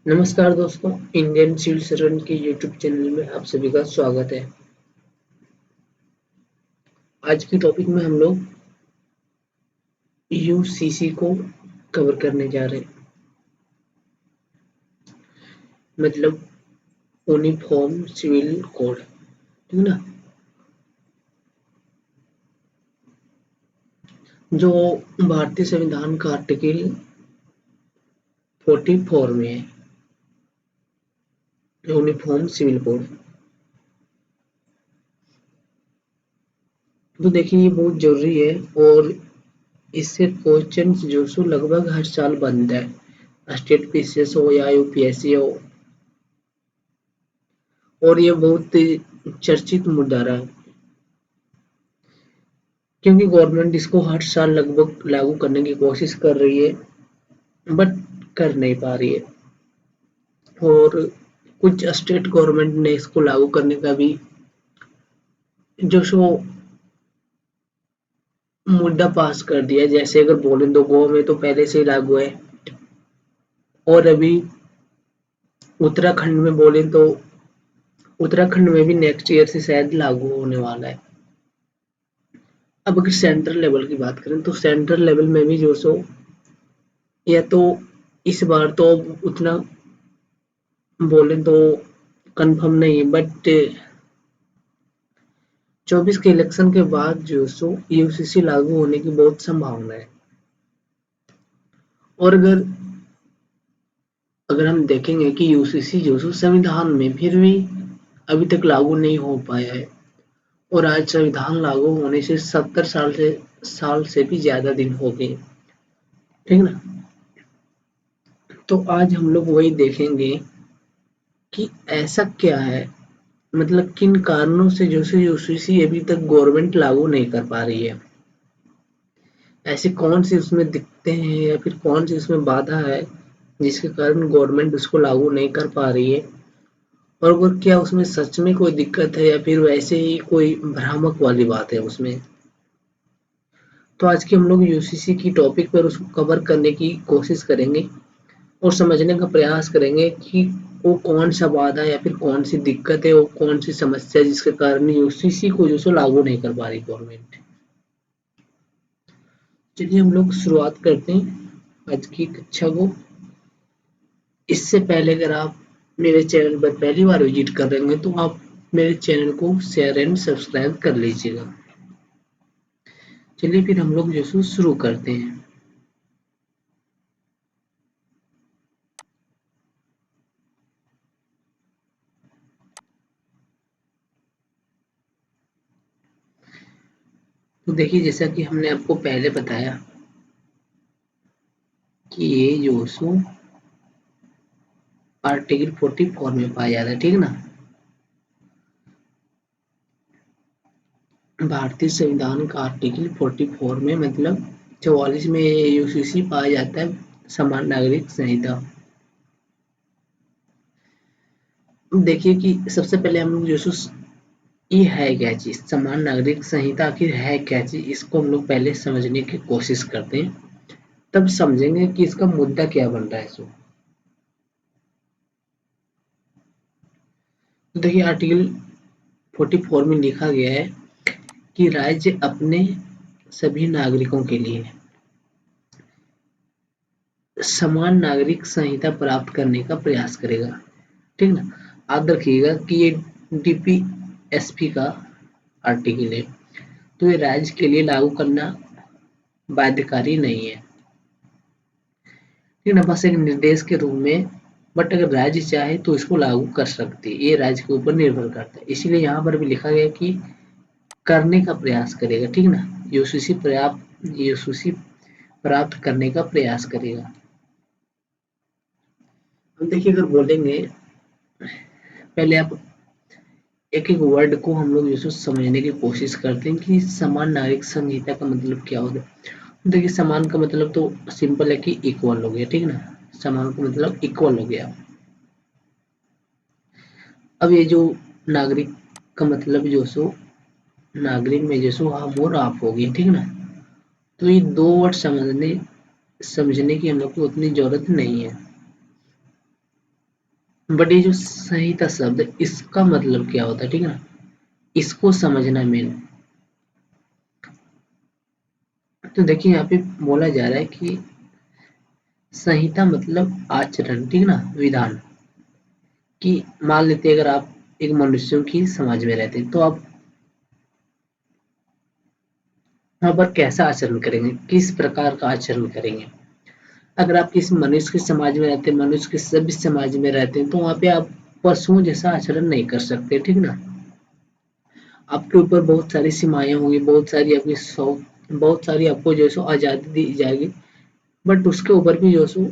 नमस्कार दोस्तों, Indian civil servant के यूट्यूब चैनल में आप सभी का स्वागत है। आज की टॉपिक में हम लोग यूसीसी को कवर करने जा रहे हैं, मतलब यूनिफॉर्म सिविल कोड, ठीक ना। जो भारतीय संविधान का आर्टिकल 44 में है, यूनिफॉर्म सिविल कोड। तो देखिए ये बहुत जरूरी है और इससे क्वेश्चन जो सो लगभग हर साल बनता है, स्टेट पीसीएस हो या यूपीएससी हो, और ये बहुत चर्चित मुद्दा रहा क्योंकि गवर्नमेंट इसको हर साल लगभग लागू करने की कोशिश कर रही है, बट कर नहीं पा रही है। और कुछ स्टेट गवर्नमेंट ने इसको लागू करने का भी जो सो मुद्दा पास कर दिया। जैसे अगर बोले तो गोवा में तो पहले से ही लागू है, और अभी उत्तराखंड में बोले तो उत्तराखंड में भी नेक्स्ट ईयर से शायद लागू होने वाला है। अब अगर सेंट्रल लेवल की बात करें तो सेंट्रल लेवल में भी जो सो या तो इस बार तो उतना बोले तो कंफर्म नहीं है, बट 24 के इलेक्शन के बाद जो सो यूसीसी लागू होने की बहुत संभावना है। और अगर अगर हम देखेंगे कि यूसीसी जो सो संविधान में फिर भी अभी तक लागू नहीं हो पाया है, और आज संविधान लागू होने से 70 साल से भी ज्यादा दिन हो गए, ठीक ना। तो आज हम लोग वही देखेंगे कि ऐसा क्या है, मतलब किन कारणों से जो से यूसीसी अभी तक गवर्नमेंट लागू नहीं कर पा रही है। ऐसे कौन सी उसमें दिक्कतें हैं या फिर कौन सी उसमें बाधा है जिसके कारण गवर्नमेंट उसको लागू नहीं कर पा रही है, और वो क्या उसमें सच में कोई दिक्कत है या फिर वैसे ही कोई भ्रामक वाली बात है उसमें। तो आज की हम लोग यूसीसी की टॉपिक पर उसको कवर करने की कोशिश करेंगे और समझने का प्रयास करेंगे कि वो कौन सा बाधा या फिर कौन सी दिक्कत है, वो कौन सी समस्या है जिसके कारण यूसीसी को जो सो लागू नहीं कर पा रही गवर्नमेंट। चलिए हम लोग शुरुआत करते हैं आज की कक्षा को। इससे पहले अगर आप मेरे चैनल पर पहली बार विजिट कर रहे हैं तो आप मेरे चैनल को शेयर एंड सब्सक्राइब कर लीजिएगा। चलिए फिर हम लोग जो सो शुरू करते हैं। तो देखिए जैसा कि हमने आपको पहले बताया कि ये जो सो आर्टिकल 44 में पाया जाता है, ठीक ना। भारतीय संविधान का आर्टिकल 44 में मतलब 44 में यूसीसी पाया जाता है, समान नागरिक संहिता। देखिए कि सबसे पहले हम लोग जो ये है क्या चीज, समान नागरिक संहिता आखिर है क्या चीज, इसको हम लोग पहले समझने की कोशिश करते हैं, तब समझेंगे कि इसका मुद्दा क्या बन रहा है। तो देखिए आर्टिकल 44 में लिखा गया है कि राज्य अपने सभी नागरिकों के लिए समान नागरिक संहिता प्राप्त करने का प्रयास करेगा, ठीक ना। याद रखिएगा कि ये डीपीएसपी का आर्टिकल है, तो ये राज्य के लिए लागू करना बाध्यकारी नहीं है, ठीक ना, बस एक निर्देश के रूप में। बट अगर राज्य चाहे तो इसको लागू कर सकती है, ये राज्य के ऊपर निर्भर करता है। इसीलिए यहाँ पर भी लिखा गया कि करने का प्रयास करेगा, ठीक ना। यूसीसी प्राप्त करने का प्रयास करेगा। हम देखिए अगर बोलेंगे, पहले आप एक एक वर्ड को हम लोग जैसे समझने की कोशिश करते हैं कि समान नागरिक संहिता का मतलब क्या होता है। देखिए समान का मतलब तो सिंपल है कि इक्वल हो गया, ठीक ना। समान का मतलब इक्वल हो गया। अब ये जो नागरिक का मतलब जो सो नागरिक में जो सो हम और आप हो गए, ठीक ना। तो ये दो वर्ड समझने समझने की हम लोग को उतनी जरूरत नहीं है। बट ये जो संहिता शब्द है, इसका मतलब क्या होता है, ठीक है ना, इसको समझना मेन। तो देखिए यहाँ पे बोला जा रहा है कि संहिता मतलब आचरण, ठीक है ना, विधान। कि मान लेते हैं अगर आप एक मनुष्यों की समाज में रहते हैं तो आप वहां पर कैसा आचरण करेंगे, किस प्रकार का आचरण करेंगे। अगर आप किसी मनुष्य के समाज में रहते हैं, मनुष्य के सभ्य समाज में रहते हैं, तो वहां पे आप पशुओं जैसा आचरण नहीं कर सकते, ठीक ना। आपके ऊपर बहुत सारी सीमाएं होंगी, बहुत सारी आपकी बहुत सारी आपको जो है सो आजादी दी जाएगी, बट उसके ऊपर भी जो है सो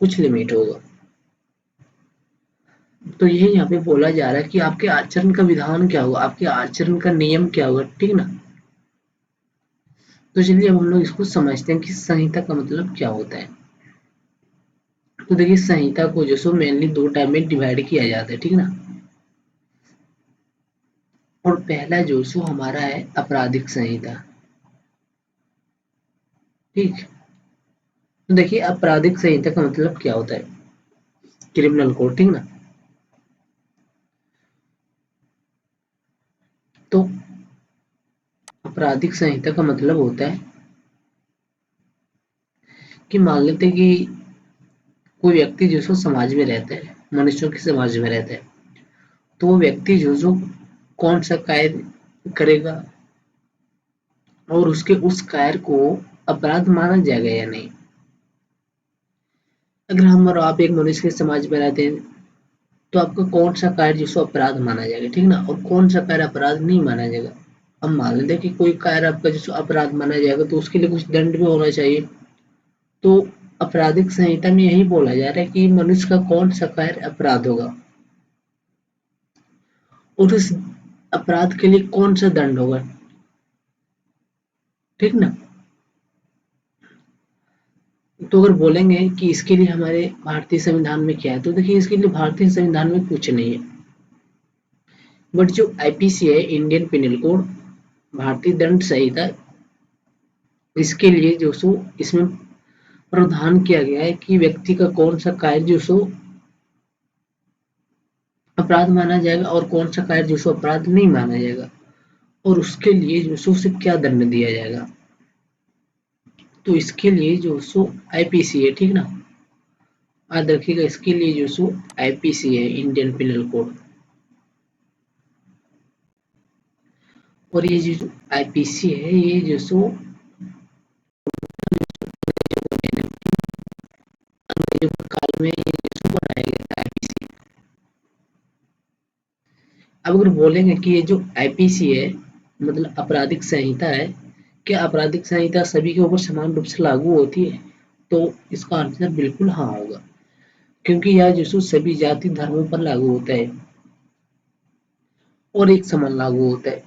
कुछ लिमिट होगा। तो यही यहाँ पे बोला जा रहा है कि आपके आचरण का विधान क्या होगा, आपके आचरण का नियम क्या होगा, ठीक ना। तो चलिए अब हम लोग इसको समझते हैं कि संहिता का मतलब क्या होता है। तो देखिए संहिता को जो सो मेनली दो टाइप में डिवाइड किया जाता है, ठीक ना। और पहला जो सो हमारा है आपराधिक संहिता, ठीक। तो देखिए आपराधिक संहिता का मतलब क्या होता है, क्रिमिनल कोड, ठीक ना। तो आपराधिक संहिता का मतलब होता है कि मान लेते हैं कि कोई व्यक्ति जो सो समाज में रहता है, मनुष्यों के समाज में रहता है, तो वो व्यक्ति जो सो कौन सा कार्य करेगा और उसके उस कार्य को अपराध माना जाएगा या नहीं। अगर हम और आप एक मनुष्य के समाज में रहते हैं तो आपका कौन सा कार्य जिसको अपराध माना जाएगा, ठीक ना, और कौन सा कार्य अपराध नहीं माना जाएगा। अब मान लेते हैं कि कोई कार्य आपका जिसको अपराध माना जाएगा तो उसके लिए कुछ दंड भी होना चाहिए। तो आपराधिक संहिता में यही बोला जा रहा है कि मनुष्य का कौन सा कार्य अपराध होगा और उस अपराध के लिए कौन सा दंड होगा, ठीक ना। तो अगर बोलेंगे कि इसके लिए हमारे भारतीय संविधान में क्या है, तो देखिए इसके लिए भारतीय संविधान में कुछ नहीं है। बट जो आईपीसी है, इंडियन पिनल कोड, भारतीय दंड संहिता, इसके लिए जो सो इसमें प्रावधान किया गया है कि व्यक्ति का कौन सा कार्य जो सो अपराध माना जाएगा और कौन सा कार्य जो सो अपराध नहीं माना जाएगा, और उसके लिए जो सो उसे क्या दंड दिया जाएगा। तो इसके लिए जो सो आईपीसी है, ठीक ना, याद रखिएगा इसके लिए जो सो आईपीसी है, इंडियन पिनल कोड। और ये जो आईपीसी है ये जो सो अंग्रेजों के काल में ये जो सो बनाया गया था आईपीसी। अब अगर बोलेंगे कि ये जो आईपीसी है मतलब आपराधिक संहिता है, क्या आपराधिक संहिता सभी के ऊपर समान रूप से लागू होती है, तो इसका आंसर बिल्कुल हाँ होगा, क्योंकि यह जो सो सभी जाति धर्मों पर लागू होता है और एक समान लागू होता है।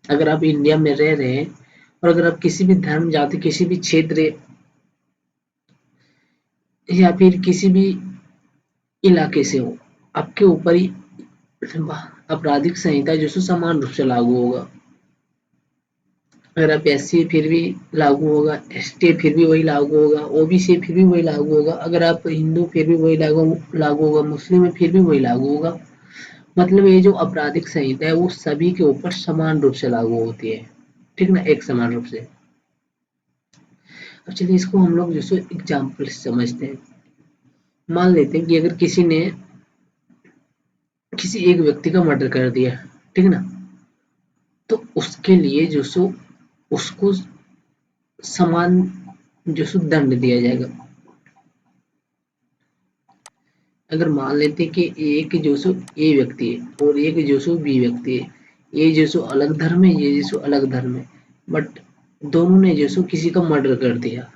अगर आप इंडिया में रह रहे हैं और अगर आप किसी भी धर्म, जाति, किसी भी क्षेत्र या फिर किसी भी इलाके से हो, आपके ऊपर ही आपराधिक संहिता जो सो समान रूप से लागू होगा। अगर आप एससी फिर भी लागू होगा, एसटी फिर भी वही लागू होगा, ओबीसी फिर भी वही लागू होगा, अगर आप हिंदू फिर भी वही लागू लागू होगा, मुस्लिम है फिर भी वही लागू होगा। मतलब ये जो आपराधिक संहिता है वो सभी के ऊपर समान रूप से लागू होती है, ठीक ना, एक समान रूप से। अब चलिए इसको हम लोग जैसे एग्जाम्पल से समझते हैं। मान लेते हैं कि अगर किसी ने किसी एक व्यक्ति का मर्डर कर दिया, ठीक ना, तो उसके लिए जो सो उसको समान जो सो दंड दिया जाएगा। अगर मान लेते हैं कि एक जो सो ए व्यक्ति है और एक जो सो बी व्यक्ति है, ये जो सो अलग धर्म है, ये जो सो अलग धर्म है, बट दोनों ने जो सो किसी का मर्डर कर दिया।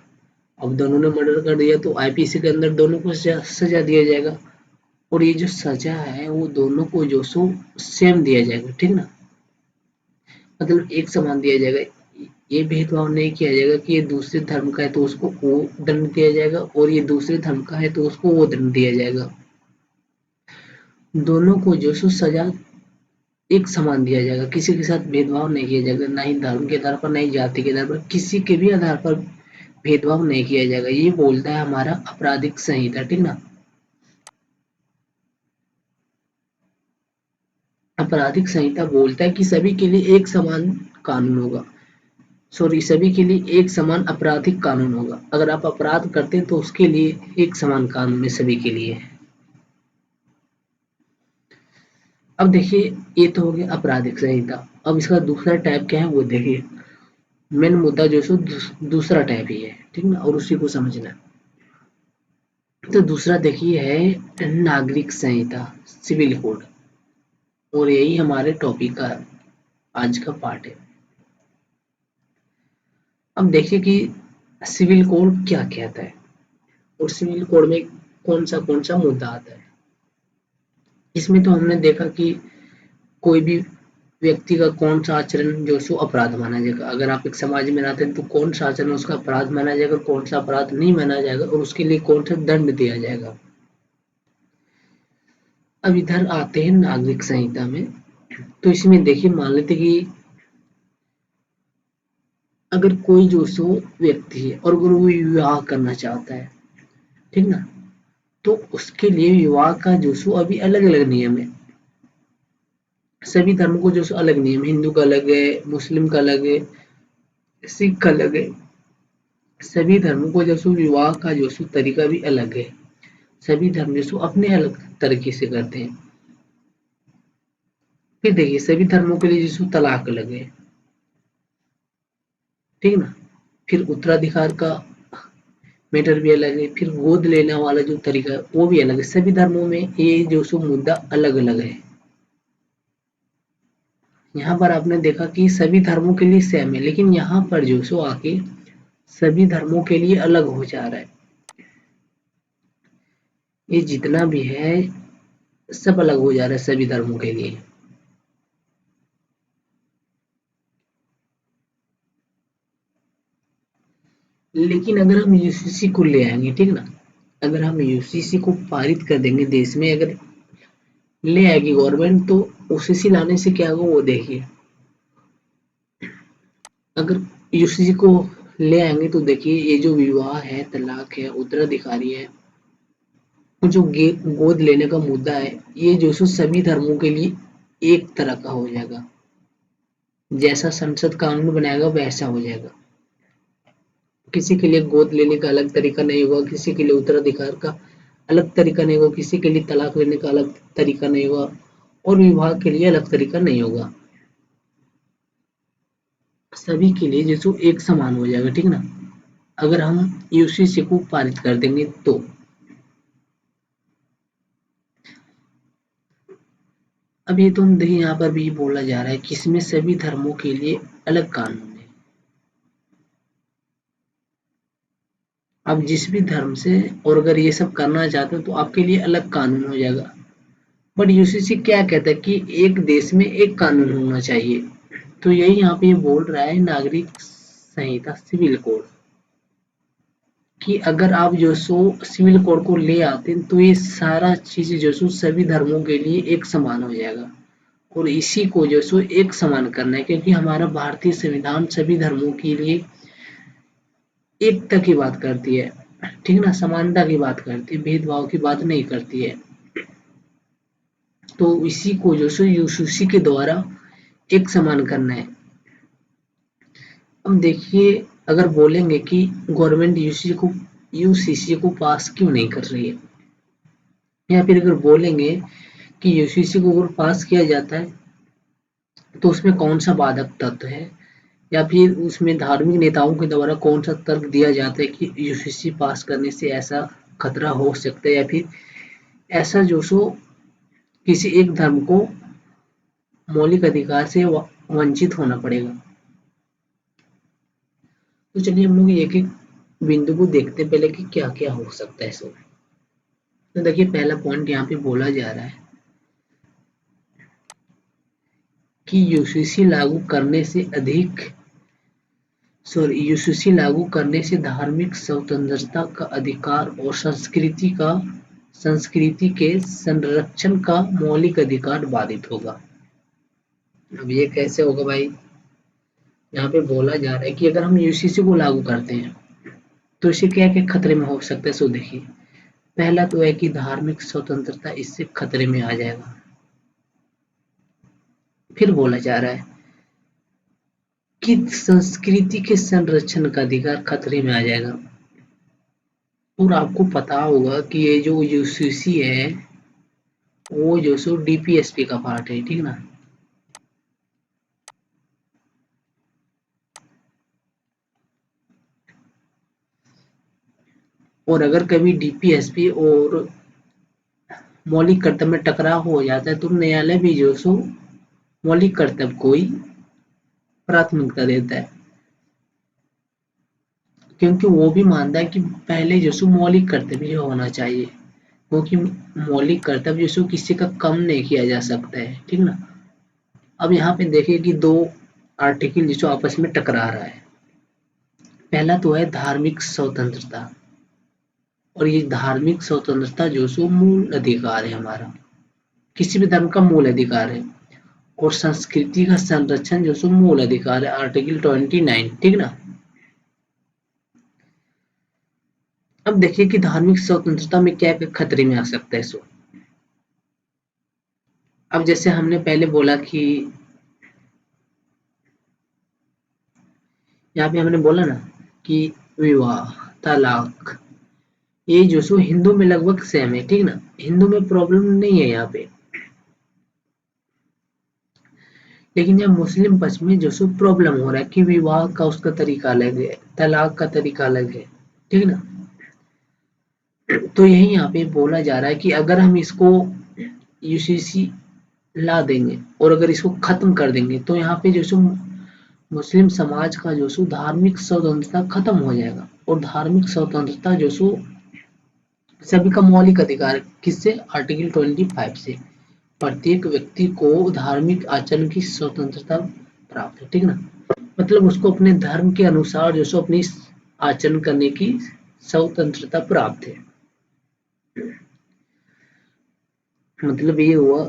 अब दोनों ने मर्डर कर दिया तो आईपीसी के अंदर दोनों को सजा दिया जाएगा, और ये जो सजा है वो दोनों को जो सो सेम दिया जाएगा, ठीक ना, मतलब एक समान दिया जाएगा। ये भेदभाव नहीं किया जाएगा कि ये दूसरे धर्म का है तो उसको वो दंड दिया जाएगा और ये दूसरे धर्म का है तो उसको वो दंड दिया जाएगा। दोनों को जो सो सजा एक समान दिया जाएगा, किसी के साथ भेदभाव नहीं किया जाएगा, ना ही धर्म के आधार पर, ना ही जाति के आधार पर, किसी के भी आधार पर भेदभाव नहीं किया जाएगा। ये बोलता है हमारा आपराधिक संहिता, ठीक ना। आपराधिक संहिता बोलता है कि सभी के लिए एक समान कानून होगा, सभी के लिए एक समान आपराधिक कानून होगा। अगर आप अपराध करते हैं तो उसके लिए एक समान कानून है सभी के लिए। अब देखिए, ये तो हो गया आपराधिक संहिता। अब इसका दूसरा टाइप क्या है वो देखिए। मेन मुद्दा जो है दूसरा टाइप ही है, ठीक ना, और उसी को समझना है। तो दूसरा देखिए है नागरिक संहिता, सिविल कोड, और यही हमारे टॉपिक का आज का पार्ट है। अब देखिए कि सिविल कोड क्या कहता है और सिविल कोड में कौन सा मुद्दा आता है। इसमें तो हमने देखा कि कोई भी व्यक्ति का कौन सा आचरण जो सो अपराध माना जाएगा। अगर आप एक समाज में रहते हैं तो कौन सा आचरण उसका अपराध माना जाएगा, कौन सा अपराध नहीं माना जाएगा, और उसके लिए कौन सा दंड दिया जाएगा। अब इधर आते हैं नागरिक संहिता में। तो इसमें देखिए, मान लेते कि अगर कोई जो सो व्यक्ति है और अगर वो विवाह करना चाहता है, ठीक ना, तो उसके लिए विवाह का जो सो अभी अलग अलग नियम है। सभी धर्मों को जो सो अलग नियम, हिंदू का अलग है, मुस्लिम का अलग है, सिख का अलग है। सभी धर्मों को जो सो विवाह का जो सो तरीका भी अलग है। सभी धर्म जो सो अपने अलग तरीके से करते हैं। फिर देखिए, सभी धर्मों के लिए जो सो तलाक अलग है, ठीक ना। फिर उत्तराधिकार का मैटर भी अलग है। फिर गोद लेने वाला जो तरीका है वो भी अलग है। सभी धर्मों में ये जो सो मुद्दा अलग अलग है। यहाँ पर आपने देखा कि सभी धर्मों के लिए सेम है, लेकिन यहाँ पर जो सो आके सभी धर्मों के लिए अलग हो जा रहा है। ये जितना भी है सब अलग हो जा रहा है सभी धर्मों के लिए। लेकिन अगर हम यूसीसी को ले आएंगे, ठीक ना, अगर हम यूसीसी को पारित कर देंगे देश में, अगर ले आएगी गवर्नमेंट, तो यूसीसी लाने से क्या होगा वो देखिए। अगर यूसीसी को ले आएंगे तो देखिए, ये जो विवाह है, तलाक है, उत्तराधिकारी है, जो गोद लेने का मुद्दा है, ये जो सो सभी धर्मों के लिए एक तरह का हो जाएगा। जैसा संसद कानून बनाएगा वैसा हो जाएगा। किसी के लिए गोद लेने का अलग तरीका नहीं होगा, किसी के लिए उत्तराधिकार का अलग तरीका नहीं होगा, किसी के लिए तलाक लेने का अलग तरीका नहीं होगा, और विवाह के लिए अलग तरीका नहीं होगा। सभी के लिए जैसे एक समान हो जाएगा, ठीक ना, अगर हम यूसीसी को पारित कर देंगे तो। अब ये तो हम देखिए, यहाँ पर भी बोला जा रहा है कि इसमें सभी धर्मों के लिए अलग कानून है। आप जिस भी धर्म से और अगर ये सब करना चाहते हो तो आपके लिए अलग कानून हो जाएगा। बट यूसीसी क्या कहता है कि एक देश में एक कानून होना चाहिए। तो यही यहाँ पे बोल रहा है नागरिक संहिता, सिविल कोड, कि अगर आप जो सो सिविल कोड को ले आते हैं तो ये सारा चीज जो सो सभी धर्मों के लिए एक समान हो जाएगा। और इसी को जो सो एक समान करना है, क्योंकि हमारा भारतीय संविधान सभी धर्मों के लिए एकता की बात करती है, ठीक ना, समानता की बात करती है, भेदभाव की बात नहीं करती है। तो इसी को जो सो यूसीसी के द्वारा एक समान करना है। अब देखिए, अगर बोलेंगे कि गवर्नमेंट यूसीसी को पास क्यों नहीं कर रही है, या फिर अगर बोलेंगे कि यूसीसी को अगर पास किया जाता है तो उसमें कौन सा बाधक तत्व है, या फिर उसमें धार्मिक नेताओं के द्वारा कौन सा तर्क दिया जाता है कि यूसीसी पास करने से ऐसा खतरा हो सकता है, या फिर ऐसा जो सो किसी एक धर्म को मौलिक अधिकार से वंचित होना पड़ेगा। तो चलिए हम लोग एक एक बिंदु को देखते हैं पहले कि क्या क्या हो सकता है इसमें। तो देखिए, पहला पॉइंट यहाँ पे बोला जा रहा है कि यूसीसी लागू करने से धार्मिक स्वतंत्रता का अधिकार और संस्कृति के संरक्षण का मौलिक अधिकार बाधित होगा। अब ये कैसे होगा भाई? यहाँ पे बोला जा रहा है कि अगर हम यूसीसी को लागू करते हैं तो इससे क्या क्या खतरे में हो सकता है। सो देखिए, पहला तो है कि धार्मिक स्वतंत्रता इससे खतरे में आ जाएगा। फिर बोला जा रहा है कि संस्कृति के संरक्षण का अधिकार खतरे में आ जाएगा। और आपको पता होगा कि ये जो यूसीसी है वो जो सो डीपीएसपी का पार्ट है, ठीक ना। और अगर कभी डीपीएसपी और मौलिक कर्तव्य में टकराव हो जाता है तो न्यायालय भी जो सो मौलिक कर्तव्य को ही प्राथमिकता देता है, क्योंकि वो भी मानता है कि पहले जो सो मौलिक कर्तव्य होना चाहिए, क्योंकि मौलिक कर्तव्य जो सो किसी का कम नहीं किया जा सकता है, ठीक ना। अब यहाँ पे देखिए कि दो आर्टिकल जो आपस में टकरा रहा है। पहला तो है धार्मिक स्वतंत्रता, और ये धार्मिक स्वतंत्रता जो सो मूल अधिकार है हमारा, किसी भी धर्म का मूल अधिकार है। और संस्कृति का संरक्षण जो सो मूल अधिकार है, आर्टिकल 29, ठीक ना। अब देखिए कि धार्मिक स्वतंत्रता में क्या क्या खतरे में आ सकता है सो। अब जैसे हमने पहले बोला कि यहाँ पे हमने बोला ना कि विवाह, तलाक, ये जो सो हिंदू में लगभग सेम है, ठीक ना। हिंदू में प्रॉब्लम नहीं है यहाँ पे, लेकिन यहाँ मुस्लिम पक्ष में जो सो प्रॉब्लम हो रहा है कि विवाह का उसका तरीका अलग है, तलाक का तरीका अलग है, ठीक ना। तो यही यहाँ पे बोला जा रहा है कि अगर हम इसको यूसीसी ला देंगे और अगर इसको खत्म कर देंगे तो यहाँ पे जो सो मुस्लिम समाज का जो सो धार्मिक स्वतंत्रता खत्म हो जाएगा। और धार्मिक स्वतंत्रता जो सो सभी का मौलिक अधिकार है, किससे, आर्टिकल 25 से। प्रत्येक व्यक्ति को धार्मिक आचरण की स्वतंत्रता प्राप्त है, ठीक ना। मतलब उसको अपने धर्म के अनुसार जो सो अपनी आचरण करने की स्वतंत्रता प्राप्त है। मतलब ये हुआ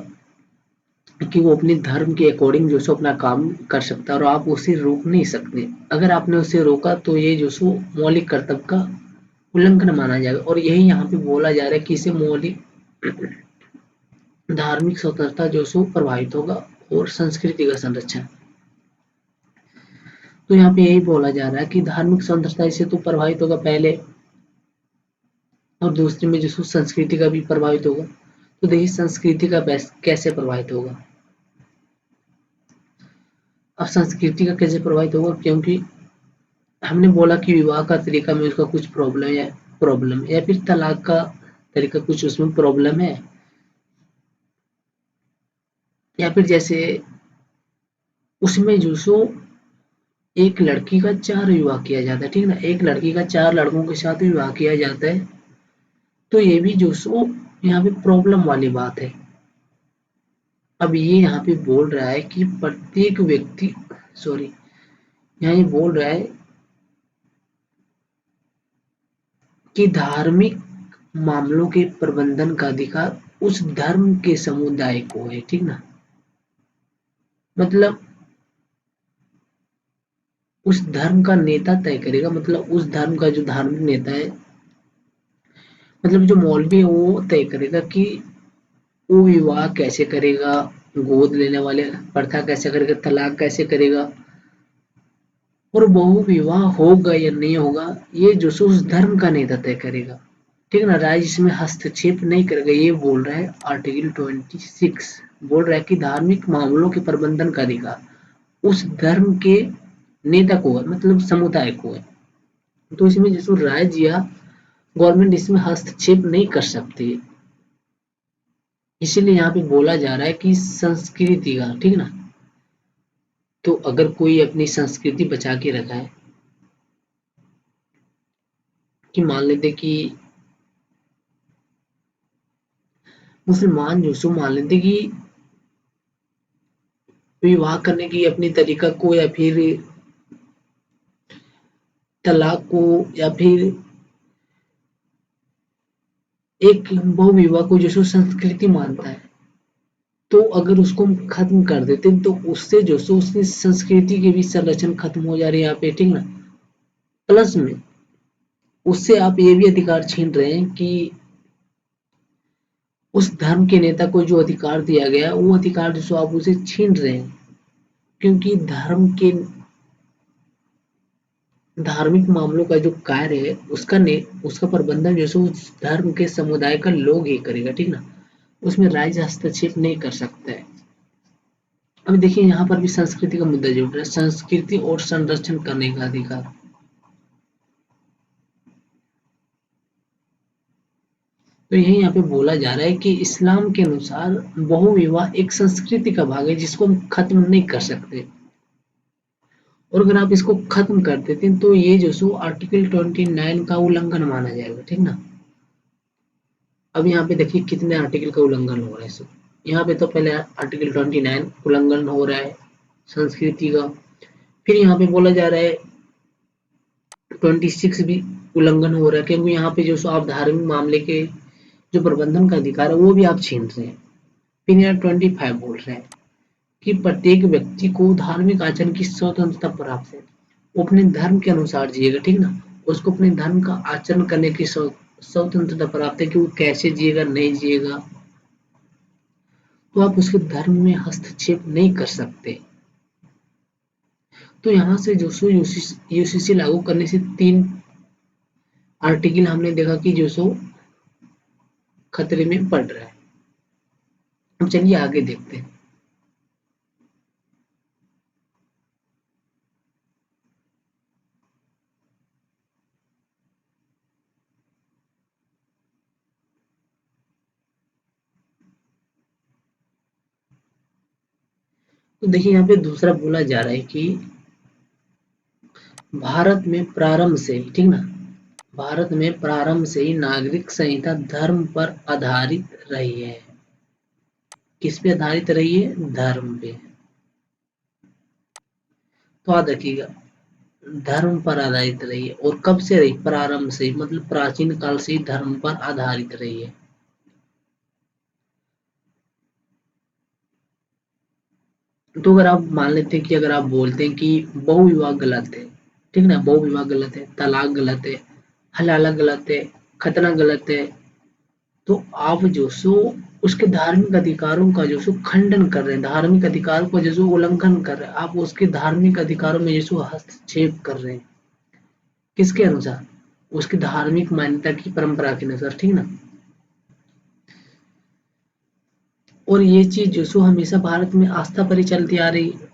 कि वो अपने धर्म के अकॉर्डिंग जो सो अपना काम कर सकता है और आप उसे रोक नहीं सकते। अगर आपने उसे रोका तो ये जो सो मौलिक कर्तव्य का उल्लंघन माना जाएगा। और यही यहाँ पे बोला जा रहा है कि इसे मौलिक धार्मिक स्वतंत्रता जो सो प्रभावित होगा और संस्कृति का संरक्षण। तो यहाँ पे यही बोला जा रहा है कि धार्मिक स्वतंत्रता इसे तो प्रभावित होगा पहले, और दूसरे में जो सो संस्कृति का भी प्रभावित होगा। तो देखिए संस्कृति का कैसे प्रभावित होगा। अब संस्कृति का कैसे प्रभावित होगा, क्योंकि हमने बोला कि विवाह का तरीका में उसका कुछ प्रॉब्लम या फिर तलाक का तरीका कुछ उसमें प्रॉब्लम है, या फिर जैसे उसमें जो सो एक लड़की का 4 विवाह किया जाता है, ठीक ना। एक लड़की का 4 लड़कों के साथ विवाह किया जाता है, तो ये भी जो सो यहाँ पे प्रॉब्लम वाली बात है। अब ये यहाँ पे बोल रहा है कि प्रत्येक व्यक्ति, सॉरी, यहाँ ये बोल रहा है कि धार्मिक मामलों के प्रबंधन का अधिकार उस धर्म के समुदाय को है, ठीक ना। मतलब उस धर्म का नेता तय करेगा, मतलब उस धर्म का जो धार्मिक नेता है, मतलब जो मौलवी है वो तय करेगा कि वो विवाह कैसे करेगा, गोद लेने वाले प्रथा कैसे करेगा, तलाक कैसे करेगा, और बहु विवाह होगा या नहीं होगा ये जो सो उस धर्म का नेता तय करेगा, ठीक ना। राज्य इसमें हस्तक्षेप नहीं करेगा, ये बोल रहा है आर्टिकल 26। बोल रहा है कि धार्मिक मामलों के प्रबंधन का अधिकार उस धर्म के नेता को है, मतलब समुदाय को है। तो इसमें जैसे राज्य या गवर्नमेंट इसमें हस्तक्षेप नहीं कर सकती, इसीलिए यहाँ पे बोला जा रहा है कि संस्कृति का, ठीक ना। तो अगर कोई अपनी संस्कृति बचा के रखा है, कि मान लेते कि मुसलमान जो सो मान लेते कि विवाह करने की अपनी तरीका को, या फिर तलाक को, या फिर एक बहु विवाह को जो सो संस्कृति मानता है, तो अगर उसको हम खत्म कर देते तो उससे जो सो उसकी संस्कृति के भी संरक्षण खत्म हो जा रही है यहाँ पे, ठीक ना। प्लस में उससे आप ये भी अधिकार छीन रहे हैं कि उस धर्म के नेता को जो अधिकार दिया गया वो अधिकार जो आप उसे छीन रहे हैं, क्योंकि धार्मिक मामलों का जो कार्य है उसका प्रबंधन जो है उस धर्म के समुदाय का लोग ही करेगा, ठीक ना। उसमें राज्य हस्तक्षेप नहीं कर सकता है। अब देखिए यहाँ पर भी संस्कृति का मुद्दा जो उठ रहा है, संस्कृति और संरक्षण करने का अधिकार। तो यही यहाँ पे बोला जा रहा है कि इस्लाम के अनुसार बहुविवाह एक संस्कृति का भाग है जिसको हम खत्म नहीं कर सकते, और अगर आप इसको खत्म कर देते हैं तो ये जो सो आर्टिकल 29 का उल्लंघन माना जाएगा, ठीक ना। अब यहाँ पे देखिए कितने आर्टिकल का उल्लंघन हो रहा है। सो यहाँ पे तो पहले आर्टिकल 29 उल्लंघन हो रहा है संस्कृति का, फिर यहाँ पे बोला जा रहा है 26 भी उल्लंघन हो रहा है, क्योंकि यहाँ पे जो सो आप धार्मिक मामले के जो प्रबंधन का अधिकार है वो भी आप छीन रहे हैं। फिर यहाँ 25 बोल रहे हैं कि प्रत्येक व्यक्ति को धार्मिक आचरण की स्वतंत्रता प्राप्त है, वो अपने धर्म के अनुसार जिएगा, ठीक ना। उसको अपने धर्म का आचरण करने की स्वतंत्रता प्राप्त है कि वो कैसे जिएगा नहीं जिएगा, तो आप उसके धर्म में हस्तक्षेप नहीं कर सकते। तो यहाँ से जो सो यूसीसी लागू करने से 3 आर्टिकल हमने देखा कि जो सो खतरे में पड़ रहा है। अब चलिए आगे देखते हैं। तो देखिए यहाँ पे दूसरा बोला जा रहा है कि भारत में प्रारंभ से ही, ठीक ना, भारत में प्रारंभ से ही नागरिक संहिता धर्म पर आधारित रही है। किस पे आधारित रही है? धर्म पे। तो याद रखिएगा, धर्म पर आधारित रही है। और कब से रही? प्रारंभ से, मतलब प्राचीन काल से ही धर्म पर आधारित रही है। तो अगर आप मान लेते हैं कि अगर आप बोलते हैं कि बहुविवाह गलत है, ठीक ना, बहुविवाह गलत है, तलाक गलत है, हलाला गलत है, खतना गलत है, तो आप जो सो उसके धार्मिक अधिकारों का जो सो खंडन कर रहे हैं, धार्मिक अधिकार को जो सो उल्लंघन कर रहे हैं, आप उसके धार्मिक अधिकारों में जो सो हस्तक्षेप कर रहे हैं। किसके अनुसार? उसकी धार्मिक मान्यता की परंपरा के अनुसार, ठीक ना। और ये चीज जो सो हमेशा भारत में आस्था पर ही चलती आ रही है।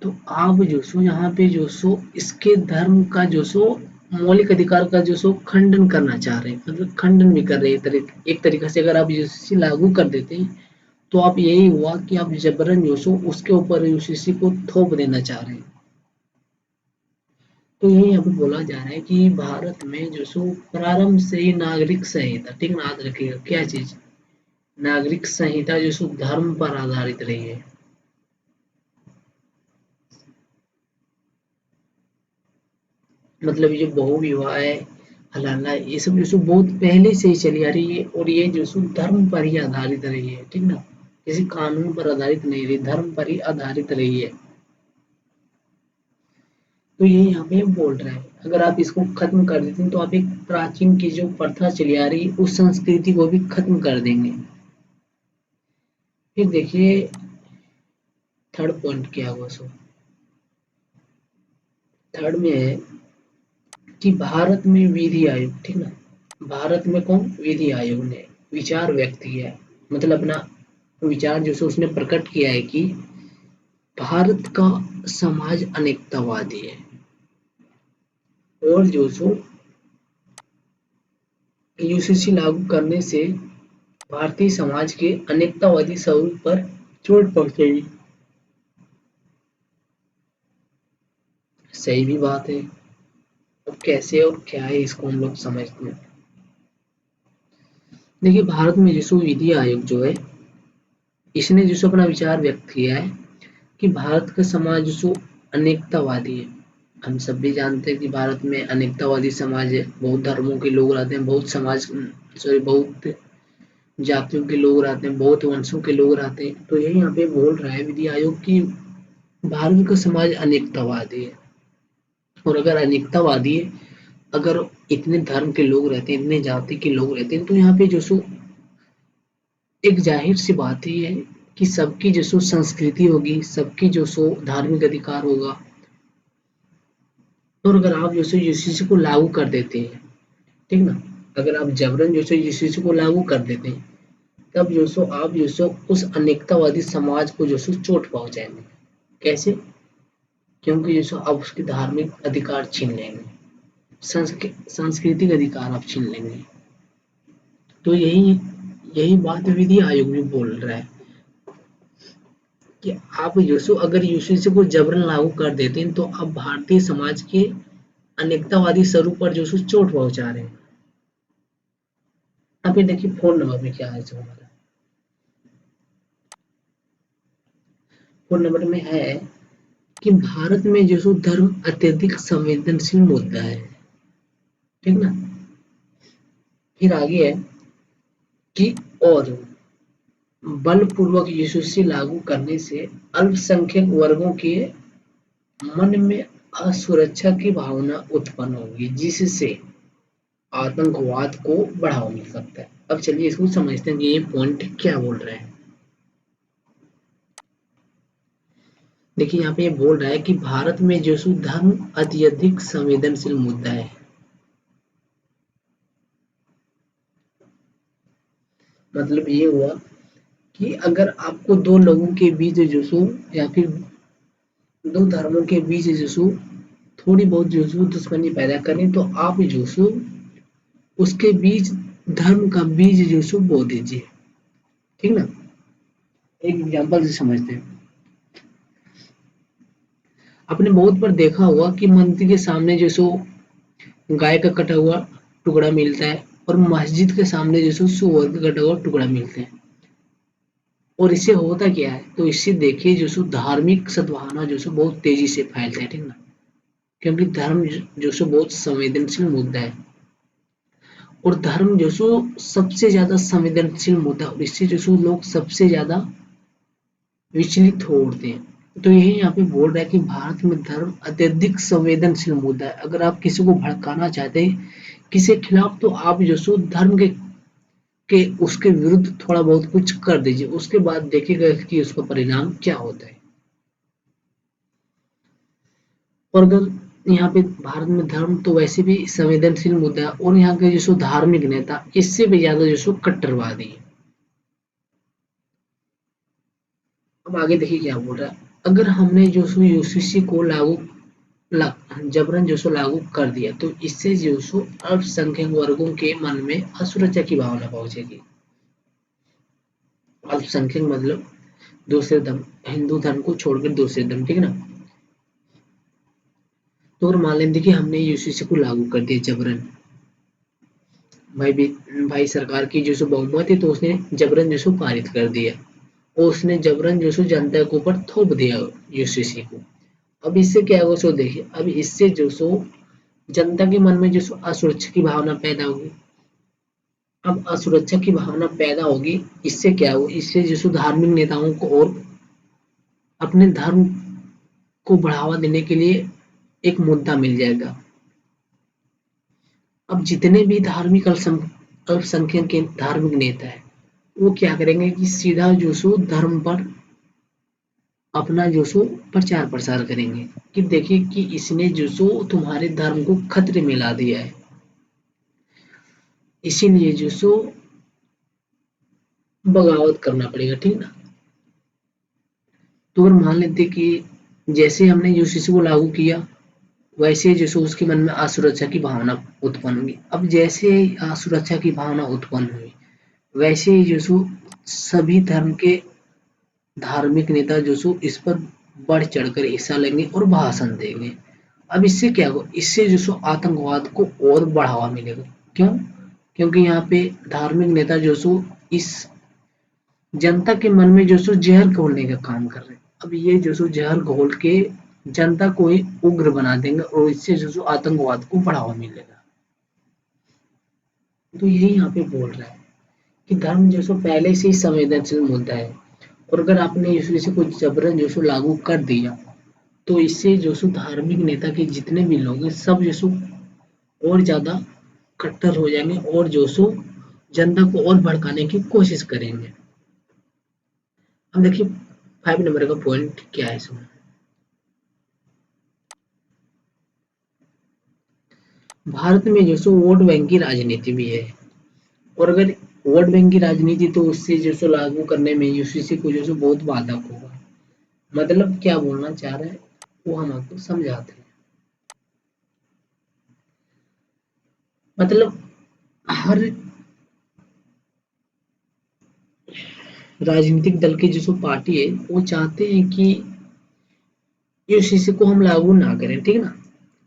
तो आप जो सो यहाँ पे जो सो इसके धर्म का जो सो मौलिक अधिकार का जो सो खंडन करना चाह रहे हैं, मतलब खंडन भी कर रहे हैं एक तरीके से। अगर आप यूसीसी लागू कर देते हैं तो आप यही हुआ कि आप जबरन जो सो उसके ऊपर यूसीसी को थोप देना चाह रहे हैं। तो यही यहाँ पे बोला जा रहा है कि भारत में जो सो प्रारंभ से ही नागरिक संहिता, ठीक ना, याद रखिएगा क्या चीज, नागरिक संहिता जो सो धर्म पर आधारित रही है। मतलब ये जो बहुविवाह है, हलाला है, ये सब जो सो बहुत पहले से ही चली आ रही है, और ये जो सो धर्म पर ही आधारित रही है, ठीक ना, किसी कानून पर आधारित नहीं रही, धर्म पर ही आधारित रही है। तो ये यहाँ पे बोल रहा है अगर आप इसको खत्म कर देते हैं तो आप एक प्राचीन की जो प्रथा चली आ रही उस संस्कृति को भी खत्म कर देंगे। फिर देखिए थर्ड पॉइंट क्या हुआ। सो थर्ड में है कि भारत में विधि आयोग, ठीक ना, भारत में कौन? विधि आयोग ने विचार व्यक्त किया है, मतलब अपना विचार जो उसने प्रकट किया है कि भारत का समाज अनेकतावादी है, और जो सो यूसीसी लागू करने से भारतीय समाज के अनेकतावादी स्वरूप पर चोट पहुंचेगी। सही भी बात है। अब कैसे और क्या है इसको हम लोग समझते हैं। देखिए भारत में जो विधि आयोग जो है इसने जो अपना विचार व्यक्त किया है कि भारत का समाज जो अनेकतावादी है। हम सब भी जानते हैं कि भारत में अनेकतावादी समाज है, बहुत धर्मों के लोग रहते हैं, बहुत समाज सॉरी बहुत जातियों के लोग रहते हैं, बहुत वंशों के लोग रहते हैं। तो यही यहाँ पे बोल रहा है विधि आयोग की भारत का समाज अनेकतावादी है, और अगर अनेकतावादी है अगर इतने धर्म के लोग रहते हैं, इतने जाति के लोग रहते हैं, तो यहाँ पे जो सो एक जाहिर सी बात ही है कि सबकी जो सो संस्कृति होगी, सबकी जो सो धार्मिक अधिकार होगा। और अगर आप जो सो इस चीज़ को लागू कर देते हैं, ठीक ना, अगर आप जबरन जो सो इस चीज़ को लागू कर देते हैं, तब जो सो आप जो सो उस अनेकतावादी समाज को जो सो चोट पहुंचाएंगे। कैसे? क्योंकि जो सो आप उसके धार्मिक अधिकार छीन लेंगे, सांस्कृतिक अधिकार आप छीन लेंगे। तो यही यही बात विधि आयोग भी बोल रहा है कि आप यूसु अगर यूसीसी को जबरन लागू कर देते हैं, तो आप भारतीय समाज के अनेकतावादी स्वरूप पर जो सो चोट पहुंचा रहे हैं। अब ये देखिए फोन नंबर में क्या है जो हमारा फोन नंबर में है कि भारत में जो सो धर्म अत्यधिक संवेदनशील मुद्दा है, ठीक ना। फिर आगे है कि और बलपूर्वक यूसीसी लागू करने से अल्पसंख्यक वर्गों के मन में असुरक्षा की भावना उत्पन्न होगी, जिससे आतंकवाद को बढ़ावा मिल सकता है। अब चलिए इसको समझते हैं कि ये पॉइंट क्या बोल रहे हैं। देखिए यहाँ पे ये बोल रहा है कि भारत में जो सो धर्म अत्यधिक संवेदनशील मुद्दा है। मतलब ये हुआ कि अगर आपको दो लोगों के बीच जो सो या फिर दो धर्मों के बीच जो सो थोड़ी बहुत जो सो दुश्मनी पैदा करें, तो आप जो सो उसके बीच धर्म का बीज जो सो बो दीजिए, ठीक ना। एक एग्जांपल से समझते हैं। आपने बहुत बार देखा होगा कि मंदिर के सामने जो सो गाय का कटा हुआ टुकड़ा मिलता है और मस्जिद के सामने जो सो सुअर का कटा हुआ टुकड़ा मिलता है। और इससे होता क्या है, तो इससे देखिए जो सो धार्मिक सद्भावना जो सो बहुत तेजी से फैलता है, ठीक ना। क्योंकि धर्म जो सो बहुत संवेदनशील मुद्दा है और धर्म जो सो सबसे ज्यादा संवेदनशील मुद्दा है और इससे जो सो लोग सबसे ज्यादा विचलित हो उठते हैं। तो यही यहाँ पे बोल रहा है कि भारत में धर्म अत्यधिक संवेदनशील मुद्दा है। अगर आप किसी को भड़काना चाहते हैं किसी के खिलाफ, तो आप जो सो धर्म के उसके विरुद्ध थोड़ा बहुत कुछ कर दीजिए, उसके बाद देखिएगा कि उसका परिणाम क्या होता है। और अगर यहाँ पे भारत में धर्म तो वैसे भी संवेदनशील मुद्दा है और यहाँ के जो सो धार्मिक नेता इससे भी ज्यादा जो सो कट्टरवादी है। अब आगे देखिए क्या बोल रहा है। अगर हमने जो सो यूसीसी को जबरन जो सो लागू कर दिया, तो इससे जो सो अल्पसंख्यक वर्गों के मन में असुरक्षा की भावना पहुंचेगी। अल्पसंख्यक मतलब दूसरे धर्म, हिंदू धर्म को छोड़कर दूसरे धर्म, ठीक है ना। तो अगर मान लेते कि हमने यूसीसी को लागू कर दिया जबरन, भाई भी भाई सरकार की जो सो बहुमत है, तो उसने जबरन जो सो पारित कर दिया और उसने जबरन जो सो जनता के ऊपर थोप दिया यूसीसी को। अब इससे क्या होगा सो देखिए, अब इससे जो सो जनता के मन में जो सो असुरक्षा की भावना पैदा होगी। अब असुरक्षा की भावना पैदा होगी, इससे क्या हो, इससे जो सो धार्मिक नेताओं को और अपने धर्म को बढ़ावा देने के लिए एक मुद्दा मिल जाएगा। अब जितने भी धार्मिक अल्पसंख्यक के धार्मिक नेता है, वो क्या करेंगे कि सीधा जो सो धर्म पर अपना जो सो प्रचार प्रसार करेंगे कि देखिए कि इसने जो सो तुम्हारे धर्म को खतरे में ला दिया है, इसीलिए जो सो बगावत करना पड़ेगा, ठीक ना। तो अगर मान लेते कि जैसे हमने यूसीसी को लागू किया, वैसे जो सो उसके मन में असुरक्षा की भावना उत्पन्न हुई। अब जैसे असुरक्षा की भावना उत्पन्न हुई, वैसे ही जो सो सभी धर्म के धार्मिक नेता जो सो इस पर बढ़ चढ़कर हिस्सा लेंगे और भाषण देंगे। अब इससे क्या होगा, इससे जो सो आतंकवाद को और बढ़ावा मिलेगा। क्यों? क्योंकि यहाँ पे धार्मिक नेता जो सो इस जनता के मन में जो सो जहर घोलने का काम कर रहे हैं। अब ये जो सो जहर घोल के जनता को ही उग्र बना देंगे और इससे जो सो आतंकवाद को बढ़ावा मिलेगा। तो यही यहाँ पे बोल रहा है कि धर्म जो सो पहले से ही संवेदनशील मुद्दा है और अगर आपने इसे को जबरन जो सो लागू कर दिया, तो इससे जो सो धार्मिक नेता के जितने भी लोग हैं सब जो सो और ज्यादा कट्टर हो जाएंगे और जो सो जनता को और भड़काने की कोशिश करेंगे। अब देखिए 5 नंबर का पॉइंट क्या है इसमें। भारत में जो सो वोट बैंक की राजनीति भी है, और अगर वोट बैंक की राजनीति तो उससे जो सो लागू करने में यूसीसी को जो सो बहुत बाधक होगा। मतलब क्या बोलना चाह रहा है वो हम आपको समझाते हैं। मतलब हर राजनीतिक दल की जो सो पार्टी है वो चाहते हैं कि यूसीसी को हम लागू ना करें, ठीक है ना।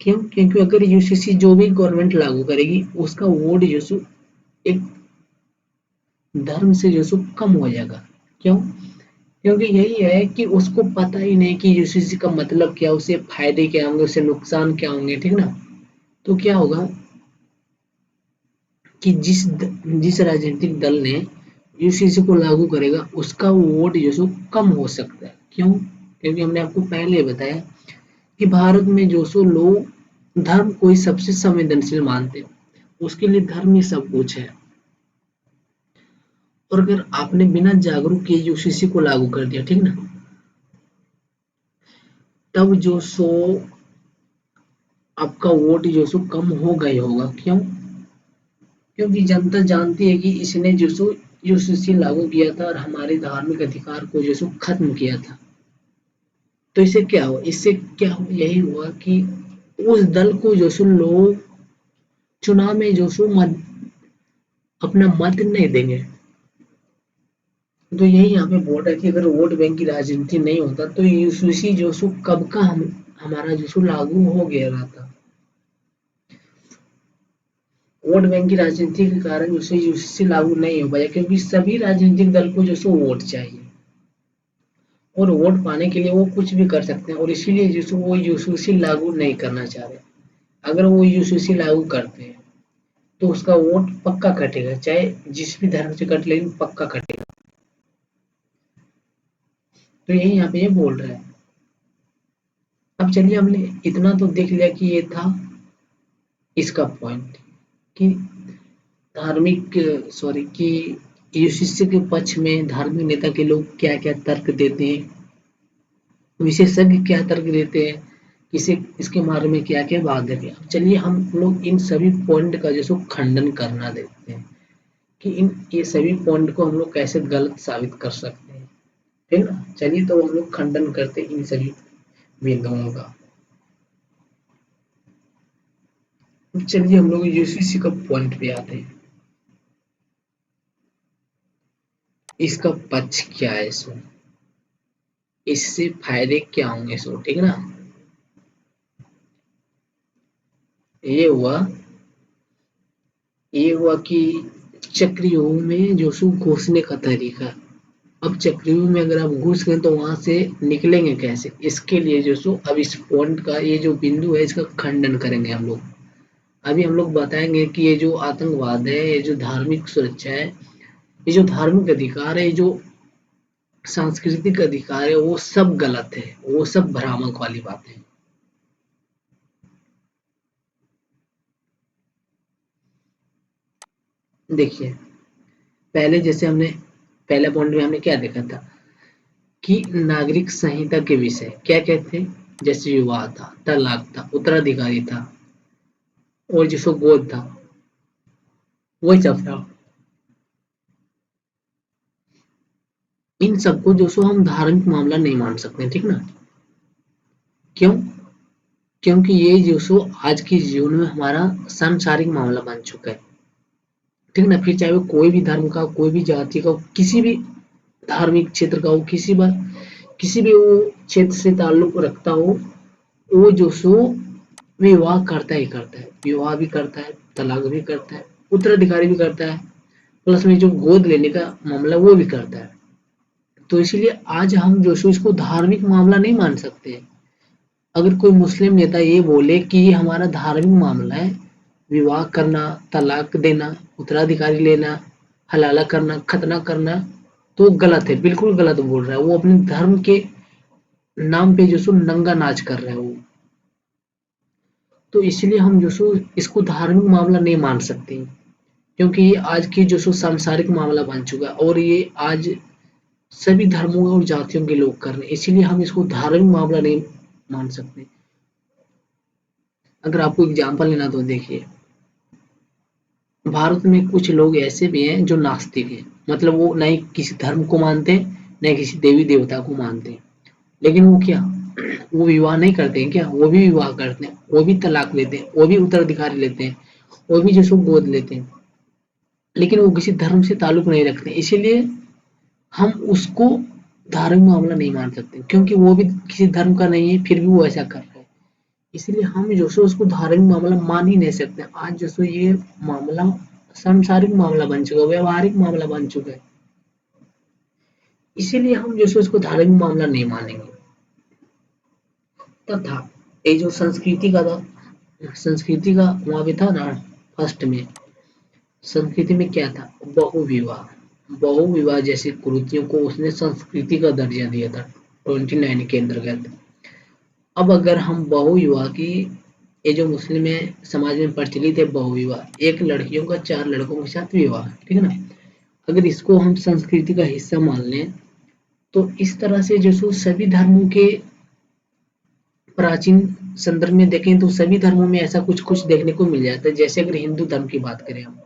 क्यों? क्योंकि अगर यूसीसी जो भी गवर्नमेंट लागू करेगी उसका वोट जो सो एक धर्म से जो सो कम हो जाएगा। क्यों? क्योंकि यही है कि उसको पता ही नहीं कि यूसीसी का मतलब क्या, उसे फायदे क्या होंगे, उसे नुकसान क्या होंगे, ठीक ना। तो क्या होगा कि जिस राजनीतिक दल ने यूसीसी को लागू करेगा उसका वोट जो सो कम हो सकता है। क्यों? क्योंकि हमने आपको पहले बताया कि भारत में जो सो लोग धर्म को ही सबसे संवेदनशील मानते हैं, उसके लिए धर्म ही सब कुछ है। और अगर आपने बिना जागरूक किए यूसीसी को लागू कर दिया, ठीक ना, तब जो सो आपका वोट जो सो कम होगा ही होगा। क्यों? क्योंकि जनता जानती है कि इसने जो सो यूसीसी लागू किया था और हमारे धार्मिक अधिकार को जो सो खत्म किया था। तो इससे क्या हुआ? इससे क्या हुआ? यही हुआ कि उस दल को जो सो लोग चुनाव में जो सो अपना मत नहीं देंगे। तो यही यहाँ पे बोल रहा है कि अगर वोट बैंक की राजनीति नहीं होता तो यूसीसी जो सो कब का हमारा जो सो लागू हो गया रहता। वोट बैंक की राजनीति के कारण उसे यूसीसी लागू नहीं हो पाया क्योंकि सभी राजनीतिक दल को जो सो वोट चाहिए, और वोट पाने के लिए वो कुछ भी कर सकते हैं, और इसीलिए जो सो वो यूसीसी लागू नहीं करना चाह रहे। अगर वो यूसीसी लागू करते हैं तो उसका वोट पक्का कटेगा, चाहे जिस भी धर्म से कट, लेकिन पक्का कटेगा। तो यही यहाँ पे ये बोल रहा है। अब चलिए हमने इतना तो देख लिया कि ये था इसका पॉइंट कि धार्मिक सॉरी कि यूसीसी के पक्ष में धार्मिक नेता के लोग क्या क्या तर्क देते हैं, विशेषज्ञ क्या तर्क देते हैं, किसे इसके बारे में क्या क्या बात देते हैं। चलिए हम लोग इन सभी पॉइंट का जो सो खंडन करना देखते हैं कि इन ये सभी पॉइंट को हम लोग कैसे गलत साबित कर सकते हैं, ठीक ना। चलिए तो हम लोग खंडन करते हैं इन सभी बिंदुओं का। चलिए हम लोग यूसीसी का पॉइंट पे आते हैं, इसका पक्ष क्या है सो, इससे फायदे क्या होंगे सो, ठीक है ना। ये हुआ ये हुआ कि चक्रव्यूह में जो सो घुसने का तरीका। अब चक्रव्यूह में अगर आप घुस गए तो वहां से निकलेंगे कैसे, इसके लिए जो सो अब इस पॉइंट का ये जो बिंदु है इसका खंडन करेंगे हम लोग। अभी हम लोग बताएंगे कि ये जो आतंकवाद है, ये जो धार्मिक सुरक्षा है, ये जो धार्मिक अधिकार है, ये जो सांस्कृतिक अधिकार है, वो सब गलत है, वो सब भ्रामक वाली बातें हैं। देखिए पहले जैसे हमने पहले पॉइंट में हमने क्या देखा था कि नागरिक संहिता के विषय क्या कहते हैं, जैसे विवाह था, तलाक था, उत्तराधिकारी था, और जिसको गोद था, वही सब था। इन सबको जो सो हम धार्मिक मामला नहीं मान सकते, ठीक ना। क्यों? क्योंकि ये जो सो आज के जीवन में हमारा सांसारिक मामला बन चुका है, ठीक ना। फिर चाहे वो कोई भी धर्म का, कोई भी जाति का, किसी भी धार्मिक क्षेत्र का हो, किसी भी वो क्षेत्र से ताल्लुक रखता हो, वो जो सो विवाह करता ही करता है, विवाह भी करता है, तलाक भी करता है, उत्तराधिकारी भी करता है, प्लस में जो गोद लेने का मामला वो भी करता है। तो इसीलिए आज हम जो सो इसको धार्मिक मामला नहीं मान सकते। अगर कोई मुस्लिम नेता ये बोले कि ये हमारा धार्मिक मामला है, विवाह करना, तलाक देना, उत्तराधिकारी लेना, हलाला करना, खतना करना, तो गलत है, बिल्कुल गलत बोल रहा है। वो अपने धर्म के नाम पे जो सो नंगा नाच कर रहा है वो। तो इसलिए हम जो सो इसको धार्मिक मामला नहीं मान सकते, क्योंकि ये आज की जो सो सांसारिक मामला बन चुका है और ये आज सभी धर्मों और जातियों के लोग कर रहे हैं, इसीलिए हम इसको धार्मिक मामला नहीं मान सकते। अगर आपको एग्जाम्पल लेना तो देखिए, भारत में कुछ लोग ऐसे भी हैं जो नास्तिक हैं, मतलब वो ना ही किसी धर्म को मानते, न ही किसी देवी देवता को मानते, लेकिन वो क्या, वो विवाह नहीं करते हैं क्या, वो भी विवाह करते हैं, वो भी तलाक लेते हैं, वो भी उत्तराधिकारी लेते हैं, वो भी जिसको गोद लेते हैं, लेकिन वो किसी धर्म से ताल्लुक नहीं रखते, इसीलिए हम उसको धार्मिक मामला नहीं मान सकते, क्योंकि वो भी किसी धर्म का नहीं है, फिर भी वो ऐसा कर रहा है, इसलिए हम जो सो उसको धार्मिक मामला मान ही नहीं सकते। आज जो सो ये मामला सांसारिक मामला बन चुका है, व्यवहारिक मामला बन चुका है, इसीलिए हम जो सो इसको धार्मिक मामला नहीं मानेंगे। तथा ये जो संस्कृति का वहाँ पे था ना, फर्स्ट में संस्कृति में क्या था, बहुविवाह जैसी कुरीतियों को उसने संस्कृति का दर्जा दिया था 29 के अंतर्गत। अब अगर हम बहुविवाह की, ये जो मुस्लिम है समाज में प्रचलित है बहुविवाह, एक लड़कियों का 4 लड़कों के साथ विवाह, ठीक है ना, अगर इसको हम संस्कृति का हिस्सा मान लें, तो इस तरह से जो सो सभी धर्मों के प्राचीन संदर्भ में देखें तो सभी धर्मों में ऐसा कुछ कुछ देखने को मिल जाता है। जैसे अगर हिंदू धर्म की बात करें हम,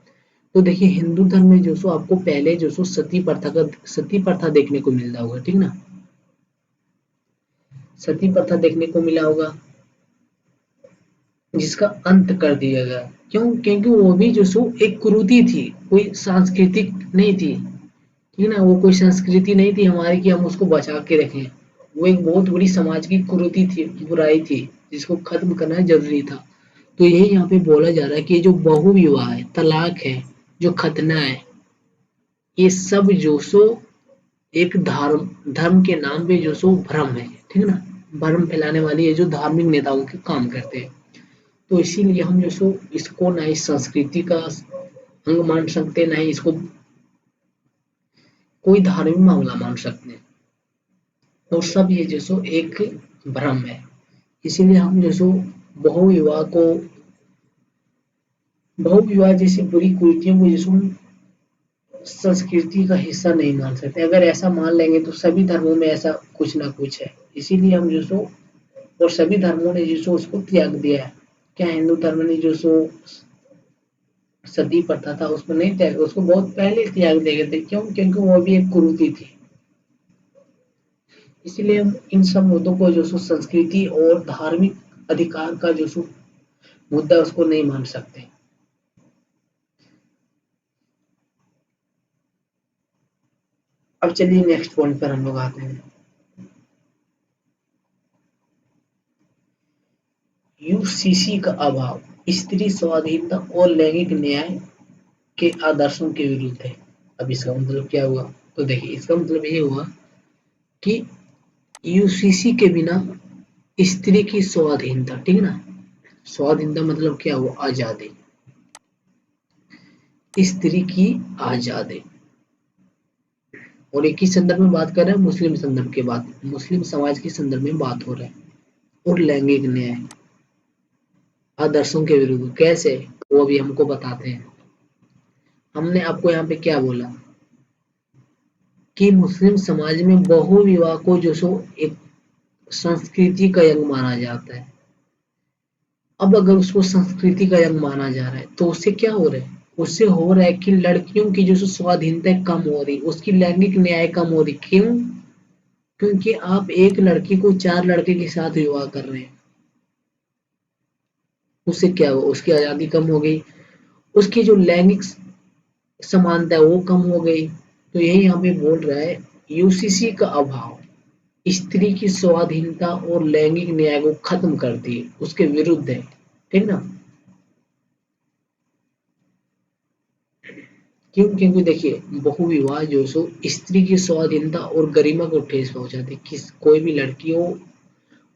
तो देखिए हिंदू धर्म में जो सो आपको पहले जो सो सती प्रथा देखने को मिलता होगा, ठीक ना, सती प्रथा देखने को मिला होगा, जिसका अंत कर दिया गया। क्यों? क्योंकि वो भी जो सो एक कुरीति थी, कोई सांस्कृतिक नहीं थी, ठीक है ना, वो कोई संस्कृति नहीं थी हमारी कि हम उसको बचा के रखें, वो एक बहुत बड़ी समाज की कुरीति थी, बुराई थी, जिसको खत्म करना जरूरी था। तो यही यहाँ पे बोला जा रहा है कि जो बहुविवाह है, तलाक है, जो खतना है, ये सब जो सो एक धर्म के नाम पे जो सो भ्रम है, ठीक है ना, भ्रम फैलाने वाली ये जो धार्मिक नेताओं के काम करते हैं। तो इसीलिए हम जो सो इसको ना इस संस्कृति का अंग मान सकते, ना ही इसको कोई धार्मिक मामला मान सकते हैं, और सब ये जो सो एक भ्रम है। इसीलिए हम जो सो बहुविवाह को, बहुविवाह जैसी बुरी कुरीतियों को जो सो हम संस्कृति का हिस्सा नहीं मान सकते। अगर ऐसा मान लेंगे तो सभी धर्मों में ऐसा कुछ ना कुछ है, इसीलिए हम जो सो, और सभी धर्मों ने जो सो उसको त्याग दिया है। क्या हिंदू धर्म ने जो सो सती प्रथा था उसको नहीं त्याग, उसको बहुत पहले त्याग दे गए थे। क्यों? क्योंकि वो भी एक कुरीति थी। इसीलिए हम इन सब मुद्दों को जो सो संस्कृति और धार्मिक अधिकार का जो सो मुद्दा उसको नहीं मान सकते। अब चलिए नेक्स्ट पॉइंट पर हम लोग आते हैं। यूसीसी का अभाव स्त्री स्वाधीनता और लैंगिक न्याय के आदर्शों के विरुद्ध है। अब इसका मतलब क्या हुआ? तो देखिए इसका मतलब ये हुआ कि यूसीसी के बिना स्त्री की स्वाधीनता, ठीक है ना, स्वाधीनता मतलब क्या हुआ? आजादी, स्त्री की आजादी। और एक ही संदर्भ में बात कर रहे हैं, मुस्लिम संदर्भ के बात, मुस्लिम समाज के संदर्भ में बात हो रहा है। और लैंगिक न्याय आदर्शों के विरुद्ध कैसे, वो अभी हमको बताते हैं। हमने आपको यहाँ पे क्या बोला कि मुस्लिम समाज में बहुविवाह को जो सो एक संस्कृति का अंग माना जाता है। अब अगर उसको संस्कृति का अंग माना जा रहा है तो उससे क्या हो रहा है? उससे हो रहा है कि लड़कियों की जो सो स्वाधीनता कम हो रही, उसकी लैंगिक न्याय कम हो रही। क्यों? क्योंकि आप एक लड़की को 4 लड़के के साथ विवाह कर रहे हैं, उससे क्या हुआ? उसकी आजादी कम हो गई, उसकी जो लैंगिक समानता है वो कम हो गई। तो यही यहाँ पे बोल रहा है, यूसीसी का अभाव स्त्री की स्वाधीनता और लैंगिक न्याय को खत्म करती है, उसके विरुद्ध है, ठीक ना। क्यों? क्योंकि देखिए बहुविवाह जो सो स्त्री की स्वाधीनता और गरिमा को ठेस पहुंचाती है। किस कोई भी लड़की हो,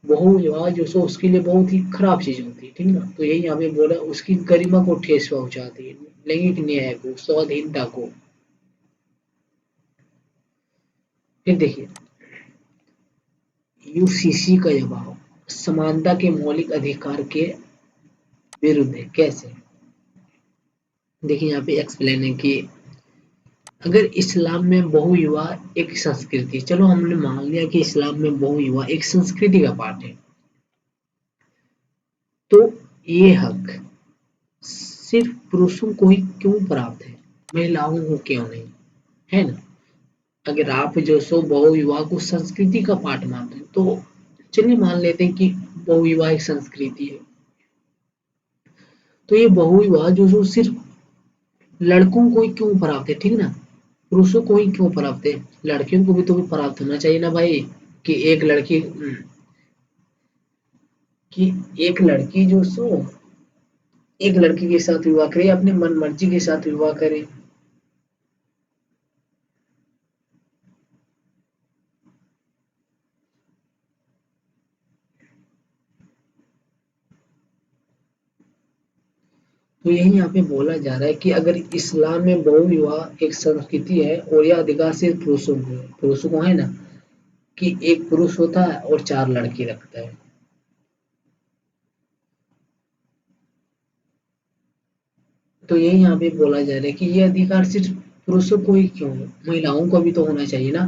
बहुविवाह जो सो उसके लिए बहुत ही खराब चीज होती है, ठीक ना। तो यही यहाँ पे बोला, उसकी गरिमा को ठेस पहुंचाती है, लैंगिक न्याय को, स्वाधीनता को। फिर देखिए यूसीसी का अभाव समानता के मौलिक अधिकार के विरुद्ध है। कैसे? देखिए यहाँ पे एक्सप्लेन है कि अगर इस्लाम में बहुविवाह एक संस्कृति, चलो हमने मान लिया कि इस्लाम में बहुविवाह एक संस्कृति का पार्ट है, तो ये हक सिर्फ पुरुषों को ही क्यों प्राप्त है, महिलाओं को क्यों नहीं, है ना? अगर आप जो सो बहुविवाह को संस्कृति का पार्ट मानते हैं, तो चलिए मान लेते हैं कि बहुविवाह एक संस्कृति है, तो ये बहुविवाह जो सो सिर्फ लड़कों को ही क्यों प्राप्त है, ठीक ना? पुरुषों को ही क्यों प्राप्त है? लड़कियों को भी तो प्राप्त होना चाहिए ना भाई, कि एक लड़की कि एक लड़की जो सो एक लड़की के साथ विवाह करे, अपनी मन मर्जी के साथ विवाह करे। तो यही यहाँ पे बोला जा रहा है कि अगर इस्लाम में बहुविवाह एक संस्कृति है और यह अधिकार सिर्फ पुरुषों को है ना, कि एक पुरुष होता है और 4 लड़की रखता है। तो यही यहाँ पे बोला जा रहा है कि ये अधिकार सिर्फ पुरुषों को ही क्यों है, महिलाओं को भी तो होना चाहिए ना।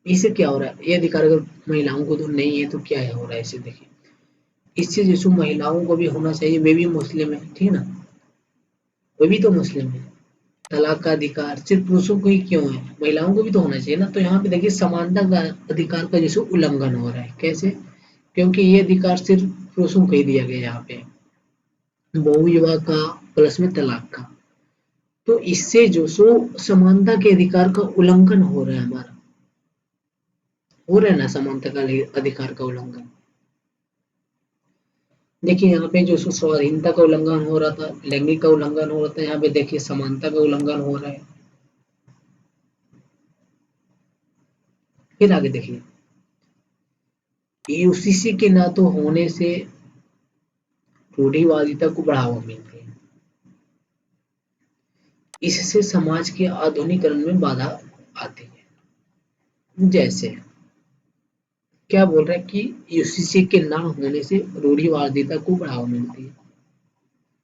इससे क्या हो रहा है, ये अधिकार अगर महिलाओं को तो नहीं है तो क्या है हो रहा है, इसे देखिए, इससे जैसे महिलाओं को भी होना चाहिए, वे भी मुस्लिम है, ठीक है ना, वे भी तो मुस्लिम है। तलाक का अधिकार सिर्फ पुरुषों को ही क्यों है, महिलाओं को भी तो होना चाहिए ना। तो यहाँ पे देखिए समानता का अधिकार का जैसे उल्लंघन हो रहा है। कैसे? क्योंकि ये अधिकार सिर्फ पुरुषों को ही दिया गया यहाँ पे, बहुविवाह का प्लस में तलाक का। तो इससे जो सो समानता के अधिकार का उल्लंघन हो रहा है हमारा, हो रहा है ना समानता का अधिकार का उल्लंघन। देखिए यहाँ पे जो सो स्वाधीनता का उल्लंघन हो रहा था, लैंगिक का उल्लंघन हो रहा था, यहाँ पे देखिए समानता का उल्लंघन हो रहा है। फिर आगे देखिए, यूसीसी के ना तो होने से रूढ़िवादिता को बढ़ावा मिलती है, इससे समाज के आधुनिकीकरण में बाधा आती है। जैसे क्या बोल रहा है कि यूसीसी के ना होने से रूढ़िवादिता को बढ़ावा मिलती है।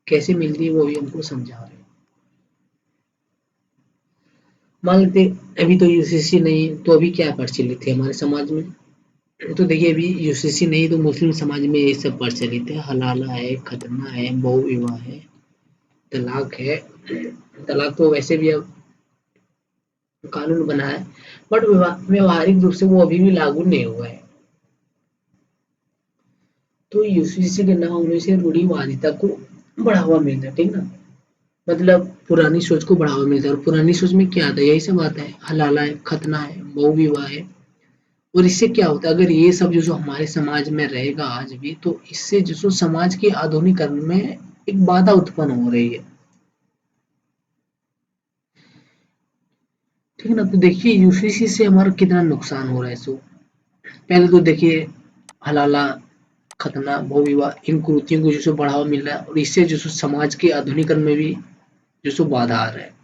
कैसे मिलती है वो भी हमको समझा रहे हैं। मान लेते अभी तो यूसीसी नहीं है, तो अभी क्या प्रचलित है हमारे समाज में? तो देखिए अभी यूसीसी नहीं तो मुस्लिम समाज में ये सब प्रचलित है, हलाला है, खतना है, बहुविवाह है, तलाक है। तलाक तो वैसे भी अब कानून बना है, बट व्यवहारिक रूप से वो अभी भी लागू नहीं हुआ है। तो यूसीसी के ना होने से रूढ़िवादिता को बढ़ावा मिलता है, ठीक ना? मतलब पुरानी सोच को बढ़ावा मिलता है, और पुरानी सोच में क्या आता है, यही सब आता है, हलाला है, खतना है, बहुविवाह है। और इससे क्या होता है, अगर ये सब जो हमारे समाज में रहेगा आज भी, तो इससे जो समाज के आधुनिकीकरण में एक बाधा उत्पन्न हो रही है, ठीक है ना? तो देखिए यूसीसी से हमारा कितना नुकसान हो रहा है। सो पहले तो देखिए हलाला, खतना, बहुविवाह, इन कुरीतियों को जो बढ़ावा मिल रहा है, और इससे जो समाज के आधुनिकीकरण में भी जो बाधा आ रहा है।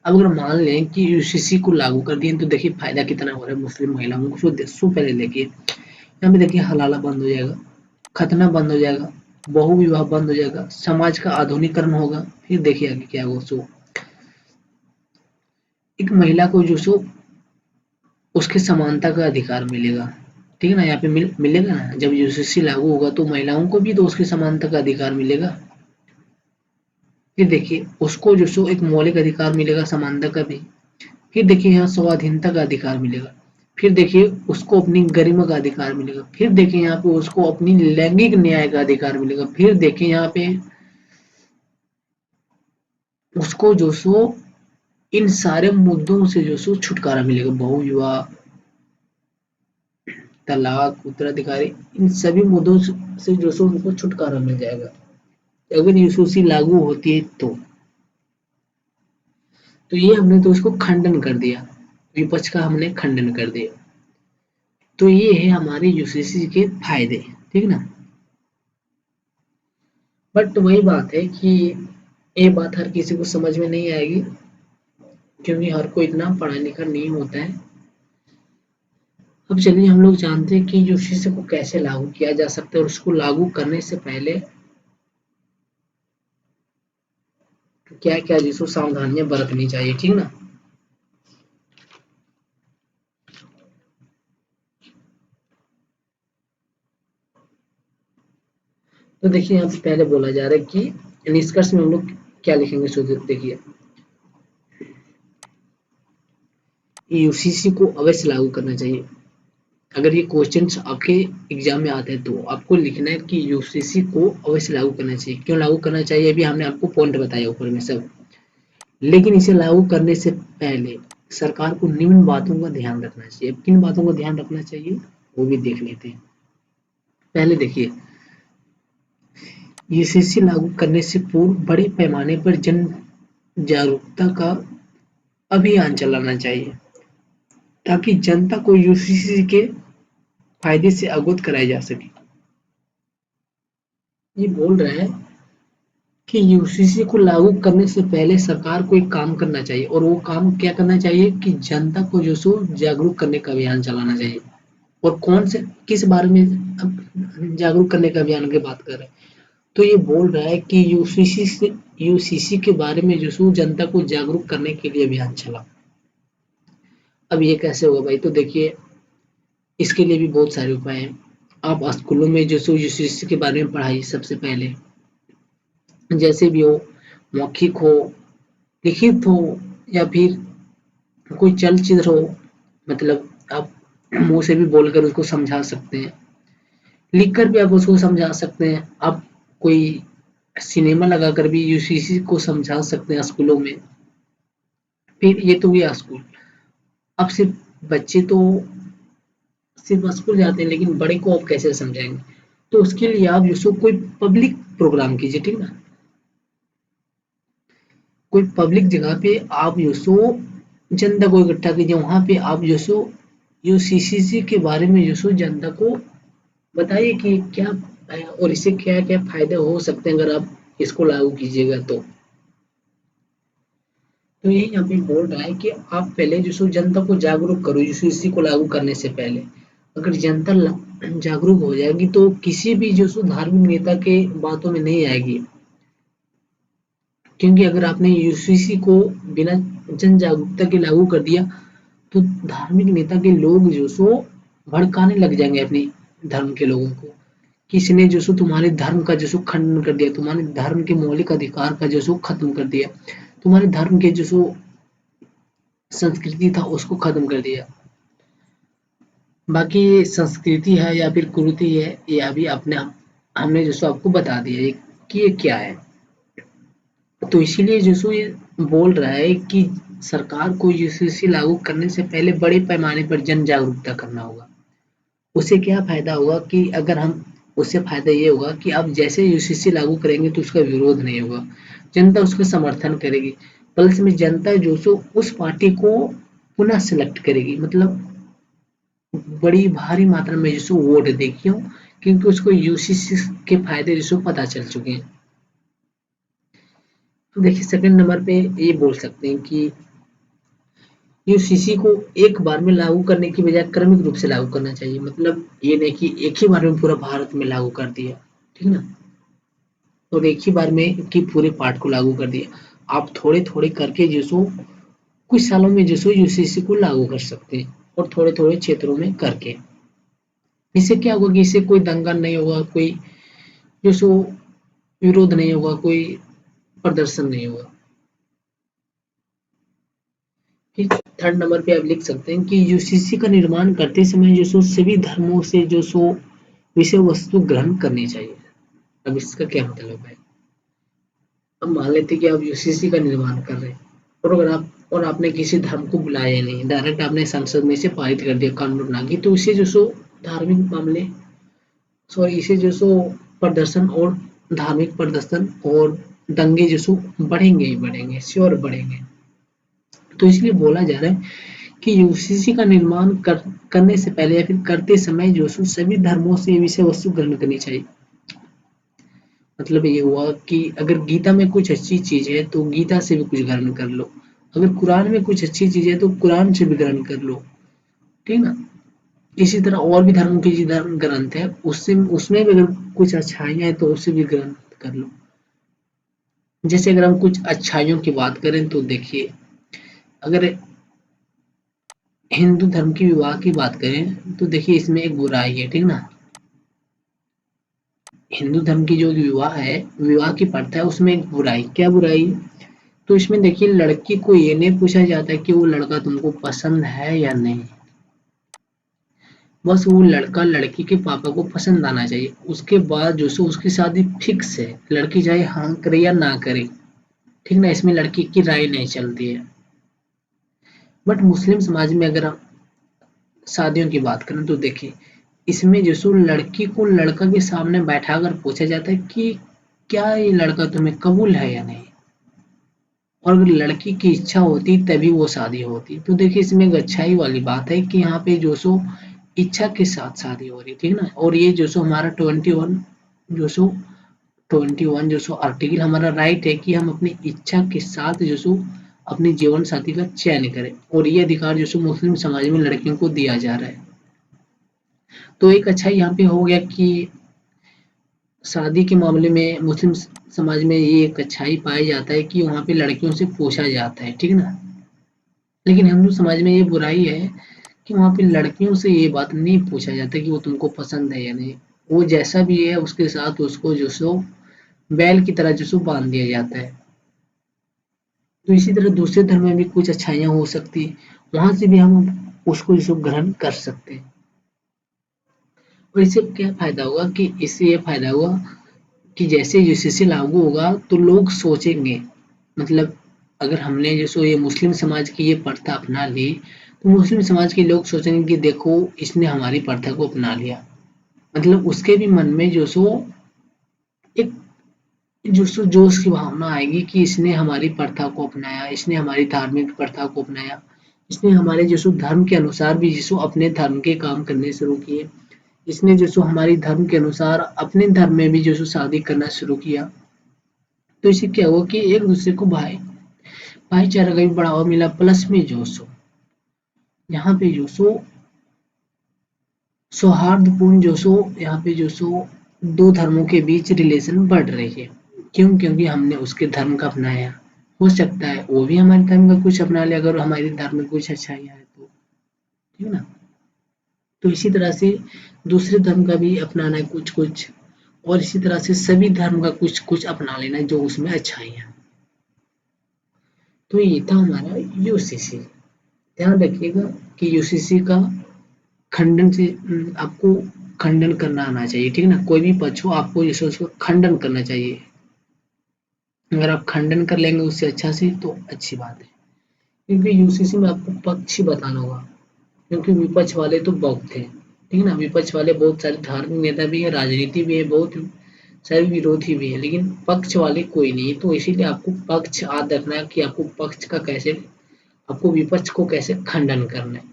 अब अगर मान लें कि यूसीसी को लागू कर दिए तो देखिए फायदा कितना हो रहा है मुस्लिम महिलाओं को। सो पहले देखिए यहाँ पे देखिए हलाला बंद हो जाएगा, खतना बंद हो जाएगा, बहुविवाह बंद हो जाएगा, समाज का आधुनिकीकरण होगा। फिर देखिए आगे क्या होगा। सो एक महिला को जो सो उसके समानता का अधिकार मिलेगा, ठीक है ना? यहाँ पे मिलेगा ना, जब यूसीसी लागू होगा तो महिलाओं को भी तो उसके समानता का अधिकार मिलेगा। फिर देखिए उसको जो सो एक मौलिक अधिकार मिलेगा समानता का भी। फिर देखिए यहाँ स्वाधीनता का अधिकार मिलेगा। फिर देखिए उसको अपनी गरिमा का अधिकार मिलेगा। फिर देखिए यहाँ पे उसको अपनी लैंगिक न्याय का अधिकार मिलेगा। फिर देखिए यहाँ पे उसको जो सो इन सारे मुद्दों से जो सो छुटकारा मिलेगा, बहुविवाह, तलाक, उत्तराधिकारी, इन सभी मुद्दों से जो सो उनको छुटकारा मिल जाएगा अगर यूसीसी लागू होती है तो ये हमने तो उसको खंडन कर दिया, विपक्ष का हमने खंडन कर दिया। तो ये है हमारे यूसीसी के फायदे, ठीक ना? बट वही बात है कि ये बात हर किसी को समझ में नहीं आएगी, क्योंकि हर कोई इतना पढ़ा लिखा नहीं होता है। अब चलिए हम लोग जानते हैं कि यूसीसी को कैसे लागू किया जा सकता है और उसको लागू करने से पहले क्या क्या जिसको सावधानियां बरतनी चाहिए, ठीक ना। तो देखिए यहाँ पे पहले बोला जा रहा है कि निष्कर्ष में हम लोग क्या लिखेंगे, सो देखिए यूसीसी को अवश्य लागू करना चाहिए। अगर ये क्वेश्चंस आपके एग्जाम में आते हैं तो आपको लिखना है कि यूसीसी को अवश्य लागू करना चाहिए। क्यों लागू करना चाहिए, अभी हमने आपको पॉइंट बताया ऊपर में सब। लेकिन इसे लागू करने से पहले सरकार को निम्न बातों का ध्यान रखना चाहिए। किन बातों का ध्यान रखना चाहिए वो भी देख लेते हैं। पहले देखिए, यूसीसी लागू करने से पूर्व बड़े पैमाने पर जन जागरूकता का अभियान चलाना चाहिए ताकि जनता को यूसीसी के फायदे से अवगत कराया जा सके। ये बोल रहा है कि यूसीसी को लागू करने से पहले सरकार को एक काम करना चाहिए और वो काम क्या करना चाहिए कि जनता को जो सो जागरूक करने का अभियान चलाना चाहिए। और कौन से किस बारे में अब जागरूक करने का अभियान की बात कर रहे हैं, तो ये बोल रहा है कि यूसीसी के बारे में जो सो जनता को जागरूक करने के लिए अभियान चला। अब ये कैसे होगा भाई, तो देखिए इसके लिए भी बहुत सारे उपाय हैं। आप स्कूलों में जो सो यूसीसी के बारे में पढ़ाई सबसे पहले, जैसे भी हो, मौखिक हो, लिखित हो, या फिर कोई चलचित्र हो, मतलब आप मुंह से भी बोलकर उसको समझा सकते हैं, लिखकर भी आप उसको समझा सकते हैं, आप कोई सिनेमा लगाकर भी यूसीसी को समझा सकते हैं स्कूलों में। फिर ये तो हुआ स्कूल। अब सिर्फ बच्चे तो सिर्फ स्कूल जाते हैं, लेकिन बड़े को आप कैसे समझाएंगे, तो उसके लिए आप जो सो कोई पब्लिक प्रोग्राम कीजिए, ठीक ना। कोई पब्लिक जगह पे आप जो सो जनता को इकट्ठा कीजिए, वहां पे आप जो सो यूसीसी के बारे में जो सो जनता को बताइए कि क्या है और इससे क्या क्या फायदे हो सकते हैं अगर आप इसको लागू कीजिएगा तो यही यहाँ पे बोल रहा है कि आप पहले जो सो जनता को जागरूक करो यूसीसी को लागू करने से पहले। अगर जनता जागरूक हो जाएगी तो किसी भी जो सो धार्मिक नेता के बातों में नहीं आएगी। क्योंकि अगर आपने यूसीसी को बिना जन जागरूकता के लागू कर दिया तो धार्मिक नेता के लोग जो सो भड़काने लग जाएंगे अपने धर्म के लोगों को। किसने जो सो तुम्हारे धर्म का जो सो खंडन कर दिया, तुम्हारे धर्म के मौलिक अधिकार का जो सो खत्म कर दिया, तुम्हारे धर्म के जो सो संस्कृति था उसको खत्म कर दिया। बाकी ये संस्कृति है या फिर कुरीति है, ये अभी अपने हमने जो सो आपको बता दिया कि ये क्या है। तो इसीलिए जो सो ये बोल रहा है कि सरकार को यूसीसी लागू करने से पहले बड़े पैमाने पर जन जागरूकता करना होगा। उससे क्या फायदा होगा कि अगर हम उससे फायदा ये होगा कि आप जैसे यूसीसी लागू करेंगे तो उसका विरोध नहीं होगा, जनता उसका समर्थन करेगी। प्लस में जनता जो सो उस पार्टी को पुनः सेलेक्ट करेगी, मतलब बड़ी भारी मात्रा में जो सो वोट देगी। क्यों? क्योंकि उसको यूसीसी के फायदे जो सो पता चल चुके हैं। तो देखिए सेकंड नंबर पे ये बोल सकते हैं कि यूसीसी को एक बार में लागू करने की बजाय क्रमिक रूप से लागू करना चाहिए। मतलब ये नहीं कि एक ही बार में पूरा भारत में लागू कर दिया, ठीक ना, और एक ही बार में कि पूरे पार्ट को लागू कर दिया। आप थोड़े थोड़े करके जो सो कुछ सालों में जो सो यूसीसी को लागू कर सकते हैं और थोड़े थोड़े क्षेत्रों में करके। इससे क्या होगा कि इससे कोई दंगा नहीं होगा, कोई जो सो विरोध नहीं होगा, कोई प्रदर्शन नहीं होगा। फिर थर्ड नंबर पे आप लिख सकते हैं कि यूसीसी का निर्माण करते समय जो सो सभी धर्मों से जो सो विषय वस्तु ग्रहण करनी चाहिए। अब इसका क्या मतलब है, अब मान लेते हैं कि आप यूसीसी का निर्माण कर रहे हैं और अगर आपने किसी धर्म को बुलाया नहीं, डायरेक्ट आपने संसद में से पारित कर दिया, कानून बना के, तो इससे जो सो धार्मिक मामले, सॉरी, इसे जो सो प्रदर्शन और धार्मिक प्रदर्शन और दंगे जो सो बढ़ेंगे ही बढ़ेंगे, श्योर बढ़ेंगे। तो इसलिए बोला जा रहा है कि यूसीसी का निर्माण करने से पहले या फिर करते समय जो सो सभी धर्मों से विषय वस्तु ग्रहण करनी चाहिए। मतलब ये हुआ कि अगर गीता में कुछ अच्छी चीज है तो गीता से भी कुछ ग्रहण कर लो, अगर कुरान में कुछ अच्छी चीज है तो कुरान से भी ग्रहण कर लो, ठीक ना। इसी तरह और भी धर्मों के जो धर्म ग्रंथ है उससे उसमें भी अगर कुछ अच्छाइयाँ हैं तो उससे भी ग्रंथ कर लो। जैसे अगर हम कुछ अच्छाइयों की बात करें तो देखिए, अगर हिंदू धर्म की विवाह की बात करें तो देखिए इसमें एक बुराई है, ठीक ना। हिंदू धर्म की जो विवाह है, विवाह की प्रथा है, उसमें एक बुराई, क्या बुराई? तो इसमें देखिए लड़की को ये नहीं पूछा जाता है कि वो लड़का तुमको पसंद है या नहीं। बस वो लड़का लड़की के पापा को पसंद आना चाहिए, उसके बाद जो सो उसकी शादी फिक्स है, लड़की चाहे हाँ करे या ना करे, ठीक ना। इसमें लड़की की राय नहीं चलती है। बट मुस्लिम समाज में अगर हम शादियों की बात करें तो देखिए इसमें जो सो लड़की को लड़का के सामने बैठा कर पूछा जाता है कि क्या ये लड़का तुम्हें कबूल है या नहीं, और अगर लड़की की इच्छा होती तभी वो शादी होती। तो देखिए इसमें एक अच्छाई वाली बात है कि यहाँ पे जो सो इच्छा के साथ शादी हो रही, ठीक ना। और ये जो सो हमारा 21 जो सो आर्टिकल हमारा राइट है कि हम अपनी इच्छा के साथ जो सो अपने जीवन साथी का चयन करें, और ये अधिकार जो सो मुस्लिम समाज में लड़कियों को दिया जा रहा है। तो एक अच्छा यहाँ पे हो गया कि शादी के मामले में मुस्लिम समाज में ये एक अच्छाई पाया जाता है कि वहाँ पे लड़कियों से पूछा जाता है, ठीक ना। लेकिन हिंदू समाज में ये बुराई है कि वहाँ पे लड़कियों से ये बात नहीं पूछा जाता कि वो तुमको पसंद है या नहीं। वो जैसा भी है उसके साथ उसको जो सो बैल की तरह जो सो बांध दिया जाता है। तो इसी तरह दूसरे धर्म में भी कुछ अच्छाइयाँ हो सकती है, वहाँ से भी हम उसको जो सो ग्रहण कर सकते हैं। और इससे क्या फ़ायदा होगा कि इससे ये फ़ायदा होगा कि जैसे यूसीसी लागू होगा तो लोग सोचेंगे, मतलब अगर हमने जैसे ये मुस्लिम समाज की ये प्रथा अपना ली तो मुस्लिम समाज के लोग सोचेंगे कि देखो इसने हमारी प्रथा को अपना लिया, मतलब उसके भी मन में जो सो एक जो सो जोश की भावना आएगी कि इसने हमारी प्रथा को अपनाया, इसने हमारी धार्मिक प्रथा को अपनाया, इसने हमारे जो सो धर्म के अनुसार भी जो सो अपने धर्म के काम करने शुरू किए, इसने जो सो हमारी धर्म के अनुसार अपने धर्म में भी जो सो शादी करना शुरू किया। तो इससे क्या हुआ कि एक दूसरे को भाईचारा का भी बढ़ावा मिला, प्लस में जो सो यहाँ पे जो सो सौहार्दपूर्ण जो सो यहाँ पे जो सो दो धर्मों के बीच रिलेशन बढ़ रही है। क्यों? क्योंकि हमने उसके धर्म का अपनाया। हो सकता है वो भी हमारे धर्म का कुछ अपना ले अगर हमारे धर्म में कुछ अच्छाइयाँ है तो, ठीक ना। तो इसी तरह से दूसरे धर्म का भी अपनाना है कुछ कुछ, और इसी तरह से सभी धर्म का कुछ कुछ अपना लेना है जो उसमें अच्छाइयाँ। तो ये था हमारा यूसीसी। ध्यान रखिएगा कि यूसीसी का खंडन से आपको खंडन करना आना चाहिए, ठीक है ना। कोई भी पक्ष हो आपको जैसे उसका खंडन करना चाहिए। अगर आप खंडन कर लेंगे उससे अच्छा से तो अच्छी बात है, क्योंकि यूसीसी में आपको पक्ष ही बताना होगा, क्योंकि विपक्ष वाले तो बहुत हैं, ठीक है ना। विपक्ष वाले बहुत सारे धार्मिक नेता भी है, राजनीति भी है, बहुत सारे विरोधी भी है, लेकिन पक्ष वाले कोई नहीं है। तो इसीलिए आपको पक्ष याद रखना है कि आपको पक्ष का कैसे, आपको विपक्ष को कैसे खंडन करना है।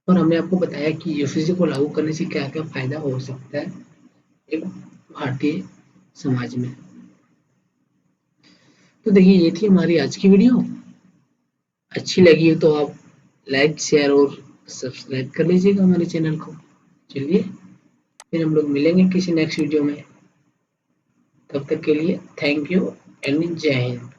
और हमने आपको बताया कि यूसीसी को लागू करने से क्या-क्या फायदा हो सकता है एक भारतीय समाज में। तो देखिए ये थी हमारी आज की वीडियो। अच्छी लगी हो तो आप लाइक, शेयर और सब्सक्राइब कर लीजिएगा हमारे चैनल को। चलिए फिर हम लोग मिलेंगे किसी नेक्स्ट वीडियो में। तब तक के लिए थैंक यू एंड जय हिंद।